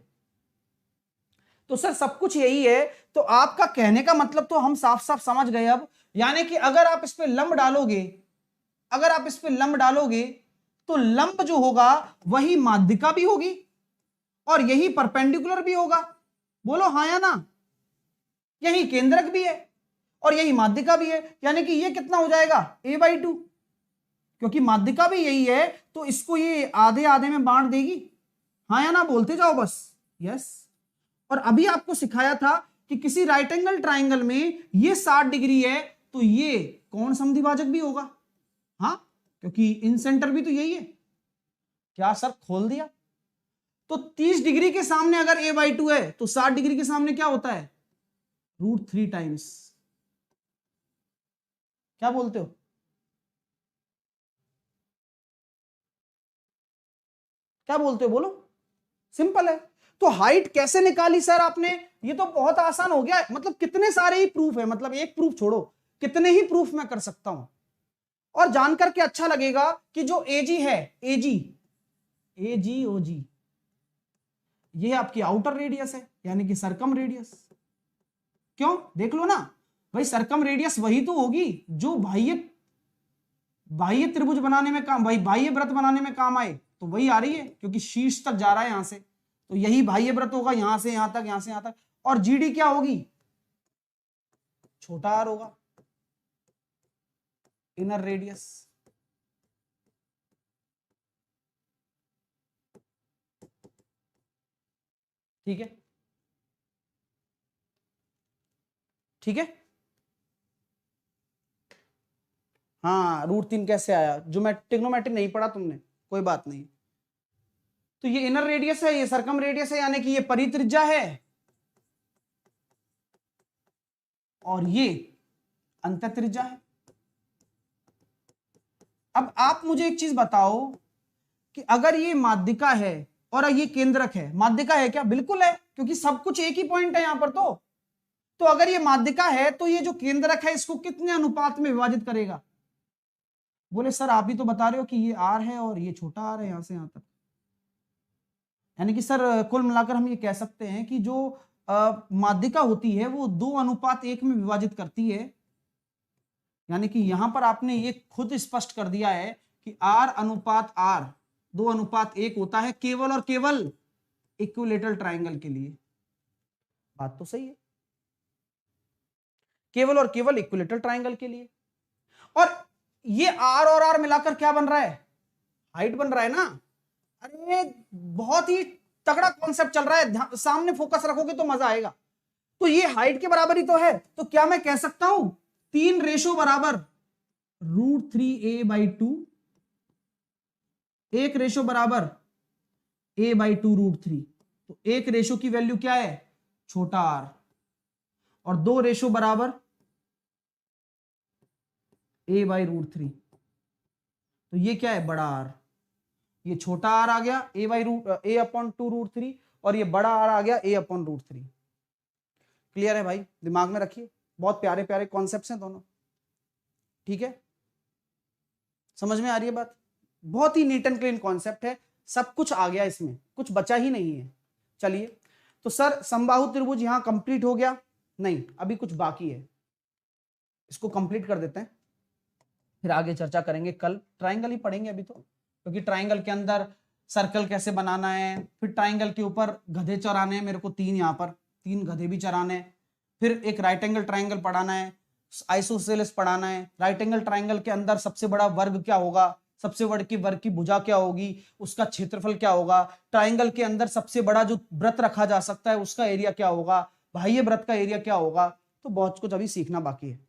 तो सर सब कुछ यही है, तो आपका कहने का मतलब तो हम साफ साफ समझ गए अब, यानी कि अगर आप इस पे लंब डालोगे, अगर आप इस पे लंब डालोगे तो लंब जो होगा वही माध्यिका भी होगी और यही परपेंडिकुलर भी होगा। बोलो हाँ या ना। यही केंद्रक भी है और यही माध्यिका भी है, यानी कि ये कितना हो जाएगा a/2, क्योंकि माध्यिका भी यही है तो इसको ये आधे आधे में बांट देगी। हाँ या ना बोलते जाओ बस। यस। और अभी आपको सिखाया था कि किसी राइट एंगल ट्राइंगल में ये 60 डिग्री है तो ये कौन समद्विभाजक भी होगा। हाँ, क्योंकि इन सेंटर भी तो यही है। क्या सर खोल दिया। तो 30 डिग्री के सामने अगर a/2 है तो 60 डिग्री के सामने क्या होता है √3 टाइम्स। क्या बोलते हो। क्या बोलते हो बोलो। सिंपल है। तो हाइट कैसे निकाली सर आपने, ये तो बहुत आसान हो गया। मतलब कितने सारे ही प्रूफ है, मतलब एक प्रूफ छोड़ो कितने ही प्रूफ मैं कर सकता हूं। और जानकर के अच्छा लगेगा कि जो एजी है, एजी एजी ओजी, ये आपकी आउटर रेडियस है यानी कि सरकम रेडियस। क्यों देख लो ना भाई, सरकम रेडियस वही तो होगी जो बाह्य बाह्य त्रिभुज बनाने में काम, भाई बाह्य व्रत बनाने में काम आए, तो वही आ रही है क्योंकि शीर्ष तक जा रहा है यहां से, तो यही बाह्य व्रत होगा, यहां से यहां तक, यहां से यहां तक। और जीडी क्या होगी, छोटा आर होगा, इनर रेडियस। ठीक है, ठीक है। हाँ √3 कैसे आया, जो मैं ट्रिग्नोमेट्री नहीं पढ़ा तुमने, कोई बात नहीं। तो ये इनर रेडियस है, ये सरकम रेडियस है, यानी कि ये परित्रिज्या है और ये अंतःत्रिज्या है। अब आप मुझे एक चीज बताओ कि अगर ये माध्यिका है और ये केंद्रक है, माध्यिका है क्या, बिल्कुल है क्योंकि सब कुछ एक ही पॉइंट है यहां पर। तो अगर ये माध्यिका है तो ये जो केंद्रक है इसको कितने अनुपात में विभाजित करेगा। बोले सर आप ही तो बता रहे हो कि ये आर है और ये छोटा आर है यहां से यहां तक, यानी कि सर कुल मिलाकर हम ये कह सकते हैं कि जो माध्यिका होती है वो 2:1 में विभाजित करती है। यानी कि यहां पर आपने ये खुद स्पष्ट कर दिया है कि R/R 2:1 होता है केवल और केवल इक्विलेटरल ट्राइंगल के लिए। बात तो सही है, केवल और केवल इक्विलेटरल ट्राइंगल के लिए। और ये आर और आर मिलाकर क्या बन रहा है, हाइट बन रहा है ना। अरे बहुत ही तगड़ा कॉन्सेप्ट चल रहा है, सामने फोकस रखोगे तो मजा आएगा। तो ये हाइट के बराबर ही तो है, तो क्या मैं कह सकता हूं 3 रेशो बराबर √3a/2, 1 रेशो बराबर a/2 √3। तो 1 रेशो की वैल्यू क्या है छोटा आर, और 2 रेशो बराबर a/√3। तो ये क्या है बड़ा आर, ये छोटा आर आ गया a/2 √3 और ये बड़ा आर आ गया a/√3। क्लियर है भाई, दिमाग में रखिए, बहुत प्यारे प्यारे कॉन्सेप्ट्स हैं दोनों। ठीक है, समझ में आ रही है बात, बहुत ही नीट एंड क्लीन कॉन्सेप्ट है, सब कुछ आ गया इसमें, कुछ बचा ही नहीं है। चलिए, तो सर समबाहु त्रिभुज यहां कंप्लीट हो गया, नहीं अभी कुछ बाकी है, इसको कंप्लीट कर देते हैं, फिर आगे चर्चा करेंगे। कल ट्राइंगल ही पढ़ेंगे अभी तो, क्योंकि ट्राइंगल के अंदर सर्कल कैसे बनाना है, फिर ट्राइंगल के ऊपर गधे चराने हैं मेरे को 3, यहाँ पर 3 गधे भी चराने हैं, फिर एक राइट एंगल ट्राइंगल पढ़ाना है, आइसोसेलेस पढ़ाना है। राइट एंगल ट्राइंगल के अंदर सबसे बड़ा वर्ग क्या होगा, सबसे बड़ की वर्ग की भुजा क्या होगी, उसका क्षेत्रफल क्या होगा, ट्राइंगल के अंदर सबसे बड़ा जो व्रत रखा जा सकता है उसका एरिया क्या होगा, बाह्य व्रत का एरिया क्या होगा, तो बहुत कुछ अभी सीखना बाकी है।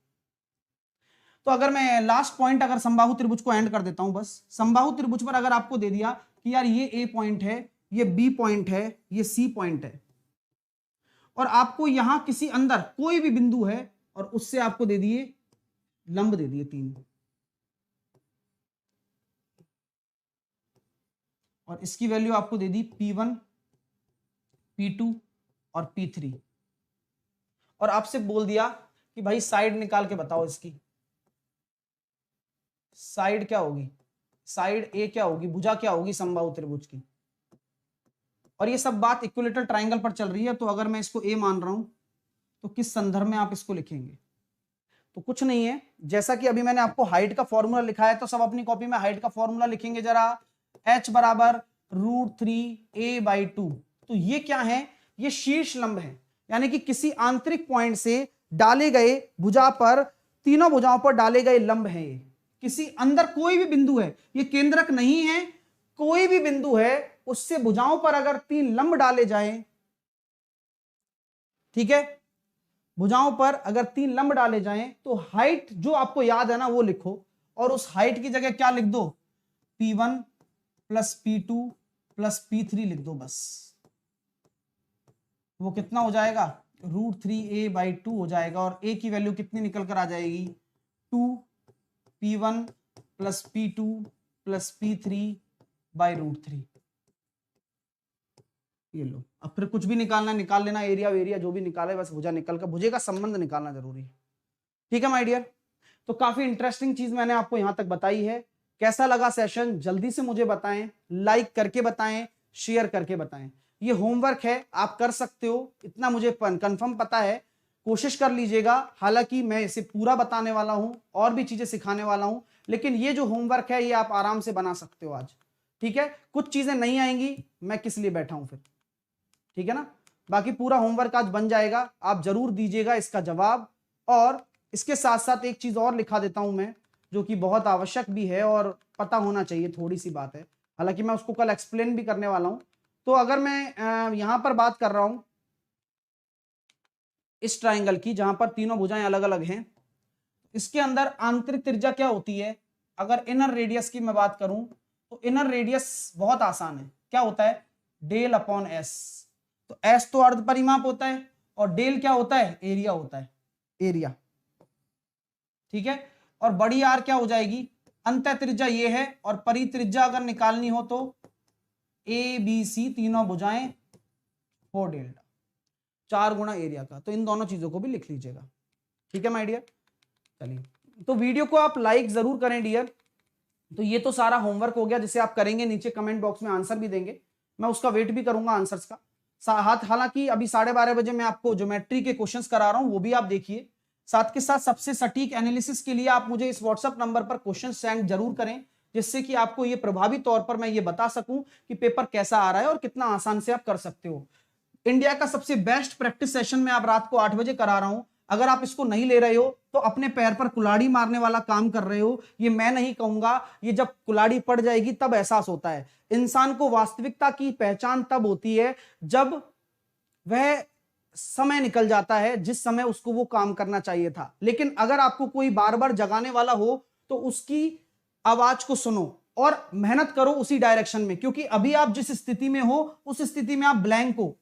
तो अगर मैं लास्ट पॉइंट अगर समबाहु त्रिभुज को एंड कर देता हूं, बस समबाहु त्रिभुज पर अगर आपको दे दिया कि यार ये ए पॉइंट है, ये बी पॉइंट है, ये सी पॉइंट है, और आपको यहां किसी अंदर कोई भी बिंदु है और उससे आपको दे दिए लंब दे दिए 3, और इसकी वैल्यू आपको दे दी P1 P2 और P3, और आपसे बोल दिया कि भाई साइड निकाल के बताओ, इसकी साइड क्या होगी, साइड ए क्या होगी, भुजा क्या होगी समबाहु त्रिभुज की। और ये सब बात इक्विलेटरल ट्राइंगल पर चल रही है, तो अगर मैं इसको ए मान रहा हूं तो किस संदर्भ में आप इसको लिखेंगे? तो कुछ नहीं है, जैसा कि अभी मैंने आपको हाइट का फॉर्मूला लिखा है, तो सब अपनी कॉपी में हाइट का फॉर्मूला लिखेंगे जरा। h बराबर √3a/2। तो ये क्या है? ये शीर्ष लंब है, यानी कि किसी आंतरिक पॉइंट से डाले गए भुजा पर, तीनों भुजाओं पर डाले गए लंब है। ये किसी अंदर कोई भी बिंदु है, ये केंद्रक नहीं है, कोई भी बिंदु है, उससे भुजाओं पर अगर 3 लंब डाले जाएं, ठीक है, भुजाओं पर अगर 3 लंब डाले जाएं, तो हाइट जो आपको याद है ना वो लिखो, और उस हाइट की जगह क्या लिख दो? P1 + P2 + P3 लिख दो बस। वो कितना हो जाएगा? √3a/2 हो जाएगा, और a की वैल्यू कितनी निकल कर आ जाएगी? 2P1 + P2 + P3/√3। ये लो, अब फिर कुछ भी निकालना निकाल लेना, एरिया वेरिया जो भी निकाले, बस भुजा निकल कर, भुजे का संबंध निकालना जरूरी है। ठीक है माय डियर, तो काफी इंटरेस्टिंग चीज मैंने आपको यहां तक बताई है। कैसा लगा सेशन जल्दी से मुझे बताएं, लाइक करके बताएं, शेयर करके बताएं। ये होमवर्क है, आप कर सकते हो, इतना मुझे कंफर्म पता है। कोशिश कर लीजिएगा, हालांकि मैं इसे पूरा बताने वाला हूं, और भी चीजें सिखाने वाला हूं, लेकिन ये जो होमवर्क है ये आप आराम से बना सकते हो आज। ठीक है, कुछ चीजें नहीं आएंगी, मैं किस लिए बैठा हूं फिर? ठीक है ना, बाकी पूरा होमवर्क आज बन जाएगा, आप जरूर दीजिएगा इसका जवाब। और इसके साथ साथ एक चीज और लिखा देता हूं मैं, जो कि बहुत आवश्यक भी है और पता होना चाहिए, थोड़ी सी बात है, हालांकि मैं उसको कल एक्सप्लेन भी करने वाला हूं। तो अगर मैं यहां पर बात कर रहा हूं इस ट्राइंगल की, जहां पर तीनों भुजाएं अलग अलग हैं, इसके अंदर आंतरिक त्रिज्या क्या होती है? अगर इनर रेडियस की मैं बात करूं, तो इनर रेडियस बहुत आसान है, क्या होता है? del/s। तो s तो अर्ध परिमाप होता है, और डेल क्या होता है? एरिया होता है, एरिया। ठीक है, और बड़ी आर क्या हो जाएगी? अंतः त्रिज्या ये है, और परित्रिज्या अगर निकालनी हो तो ABC तीनों भुजाएं 4 डेल्टा, 4 गुणा एरिया का। तो इन दोनों चीजों को भी लिख लीजिएगा। ठीक है माय डियर, चलिए, तो वीडियो को आप लाइक जरूर करें डियर। तो ये तो सारा होमवर्क हो गया, जिसे आप करेंगे, नीचे कमेंट बॉक्स में आंसर भी देंगे, मैं उसका वेट भी करूंगा आंसर्स का। हालांकि अभी 12:30 बजे मैं आपको ज्योमेट्री के क्वेश्चंस करा रहा हूं, वो भी आप देखिए। साथ के साथ सबसे सटीक एनालिसिस के लिए आप मुझे इस व्हाट्सएप नंबर पर क्वेश्चन सेंड जरूर करें, जिससे कि आपको ये प्रभावी तौर पर मैं ये बता सकूं कि पेपर कैसा आ रहा है और कितना आसान से आप कर सकते हो। इंडिया का सबसे बेस्ट प्रैक्टिस सेशन मैं आप रात को 8 बजे करा रहा हूं। अगर आप इसको नहीं ले रहे हो तो अपने पैर पर कुल्हाड़ी मारने वाला काम कर रहे हो। ये मैं नहीं कहूंगा, ये जब कुल्हाड़ी पड़ जाएगी तब एहसास होता है। इंसान को वास्तविकता की पहचान तब होती है जब वह समय निकल जाता है जिस समय उसको वो काम करना चाहिए था। लेकिन अगर आपको कोई बार बार जगाने वाला हो तो उसकी आवाज को सुनो और मेहनत करो उसी डायरेक्शन में, क्योंकि अभी आप जिस स्थिति में हो उस स्थिति में आप ब्लैंक हो,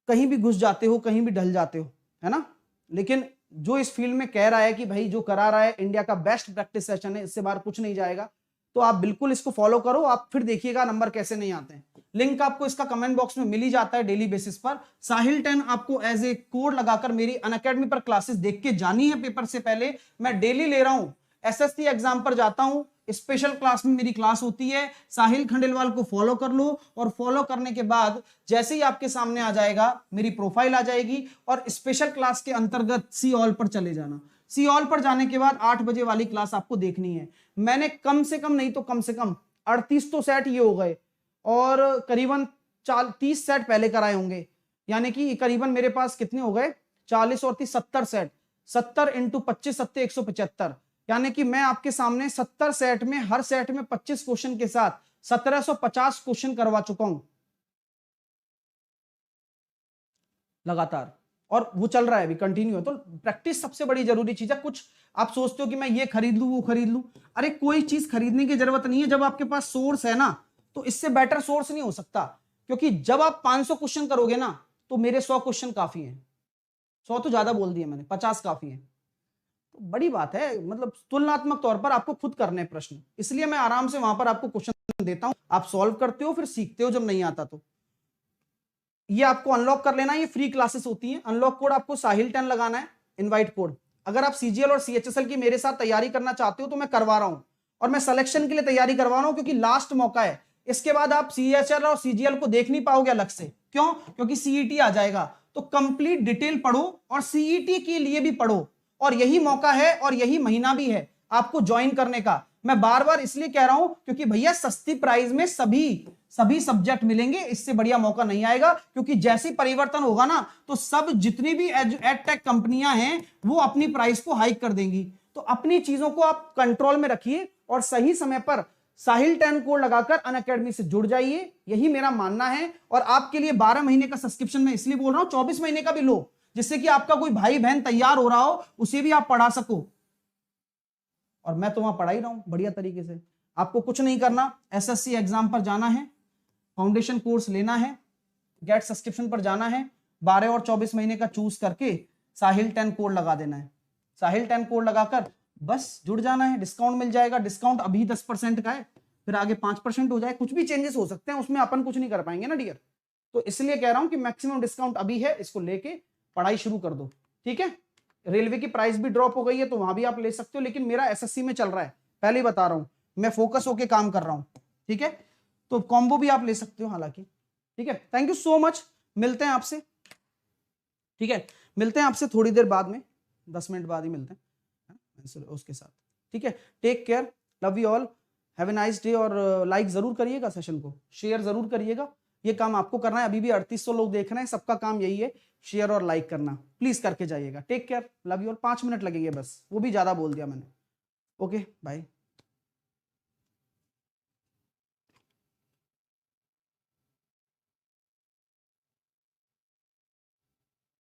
कहीं भी घुस जाते हो, कहीं भी ढल जाते हो, है ना। लेकिन जो इस फील्ड में कह रहा है कि भाई जो करा रहा है इंडिया का बेस्ट प्रैक्टिस सेशन है, इससे बाहर कुछ नहीं जाएगा, तो आप बिल्कुल इसको फॉलो करो। आप फिर देखिएगा नंबर कैसे नहीं आते हैं। लिंक आपको इसका कमेंट बॉक्स में मिल ही जाता है डेली बेसिस पर। साहिल 10 आपको एज ए कोड लगाकर मेरी अनअकैडमी पर क्लासेस देख के जानी है पेपर से पहले। मैं डेली ले रहा हूं, एसएससी एग्जाम पर जाता हूं, स्पेशल क्लास में मेरी क्लास होती है। साहिल खंडेलवाल को फॉलो कर लो, और फॉलो करने के बाद जैसे ही आपके सामने आ जाएगा मेरी प्रोफाइल आ जाएगी, और स्पेशल क्लास के अंतर्गत सी ऑल पर चले जाना। सी ऑल पर जाने के बाद 8 बजे वाली क्लास आपको देखनी है। मैंने कम से कम नहीं तो कम से कम 38 तो सेट ये हो गए, और करीबन 30 सेट पहले कराए होंगे, यानी कि करीबन मेरे पास कितने हो गए? 40 और 30 70 सेट। 70 × 25 सत्ते 175, यानी कि मैं आपके सामने 70 सेट में, हर सेट में 25 क्वेश्चन के साथ 1750 क्वेश्चन करवा चुका हूं लगातार, और वो चल रहा है अभी, कंटिन्यू है। तो प्रैक्टिस सबसे बड़ी जरूरी चीज है। कुछ आप सोचते हो कि मैं ये खरीद लूं वो खरीद लूं, अरे कोई चीज खरीदने की जरूरत नहीं है। जब आपके पास सोर्स है ना, तो इससे बेटर सोर्स नहीं हो सकता, क्योंकि जब आप 500 क्वेश्चन करोगे ना, तो मेरे 100 क्वेश्चन काफी हैं। 100 तो ज्यादा बोल दिए मैंने, 50 काफी है। तो बड़ी बात है, मतलब तुलनात्मक तौर पर आपको खुद करने प्रश्न, इसलिए मैं आराम से वहां पर आपको क्वेश्चन देता हूं, आप सॉल्व करते हो, फिर सीखते हो जब नहीं आता तो। ये आपको अनलॉक कर लेना, ये फ्री क्लासेस होती हैं। अनलॉक कोड आपको साहिल 10 लगाना है, इनवाइट कोड। अगर आप सीजीएल और सीएचएसएल की मेरे साथ तैयारी करना चाहते हो तो मैं करवा रहा हूं, और मैं सिलेक्शन के लिए तैयारी करवा रहा हूं, क्योंकि लास्ट मौका है। इसके बाद आप CHL और CGL को देख नहीं पाओगे अलग से। क्यों? क्योंकि CET आ जाएगा। तो कंप्लीट डिटेल पढ़ो और CET के लिए भी पढ़ो, और यही मौका है और यही महीना भी है आपको ज्वाइन करने का। मैं बार बार इसलिए कह रहा हूं क्योंकि भैया सस्ती प्राइस में सभी सब्जेक्ट मिलेंगे, इससे बढ़िया मौका नहीं आएगा। क्योंकि जैसे परिवर्तन होगा ना, तो सब जितनी भी एडटेक कंपनियां हैं वो अपनी प्राइस को हाइक कर देंगी। तो अपनी चीजों को आप कंट्रोल में रखिए और सही समय पर साहिल 10 कोड लगाकर अनअकैडमी से जुड़ जाइए, यही मेरा मानना है। और आपके लिए 12 महीने का सब्सक्रिप्शन मैं इसलिए बोल रहा हूं, 24 महीने का भी लो, जिससे कि आपका कोई भाई बहन तैयार हो रहा हो उसे भी आप पढ़ा सको, और मैं तो वहां पढ़ा ही रहा हूं बढ़िया तरीके से। आपको कुछ नहीं करना, SSC एग्जाम पर जाना है, फाउंडेशन कोर्स लेना है, गेट सब्सक्रिप्शन पर जाना है, 12 और 24 महीने का चूज करके साहिल 10 कोड लगा देना है। साहिल 10 कोड लगाकर बस जुड़ जाना है, डिस्काउंट मिल जाएगा। डिस्काउंट अभी 10% का है, फिर आगे 5% हो जाए, कुछ भी चेंजेस हो सकते हैं उसमें, अपन कुछ नहीं कर पाएंगे ना डियर। तो इसलिए कह रहा हूं कि मैक्सिमम डिस्काउंट अभी है, इसको लेके पढ़ाई शुरू कर दो, ठीक है। रेलवे की प्राइस भी ड्रॉप हो गई है तो वहां भी आप ले सकते हो, लेकिन मेरा SSC में चल रहा है, पहले ही बता रहा हूं, मैं फोकस होके काम कर रहा हूं, ठीक है। तो कॉम्बो भी आप ले सकते हो हालांकि, ठीक है। थैंक यू सो मच, मिलते हैं आपसे, ठीक है, मिलते हैं आपसे थोड़ी देर बाद में, 10 मिनट बाद ही मिलते हैं उसके साथ, ठीक है। Take care, love you all, have a nice day. और लाइक जरूर करिएगा, सेशन को शेयर जरूर करिएगा, ये काम आपको करना है। अभी भी 3800 लोग देख रहे हैं, सबका काम यही है, शेयर और लाइक करना, प्लीज करके जाइएगा। Take care, love you all. 5 minute लगेंगे बस, वो भी ज्यादा बोल दिया मैंने। Okay bye.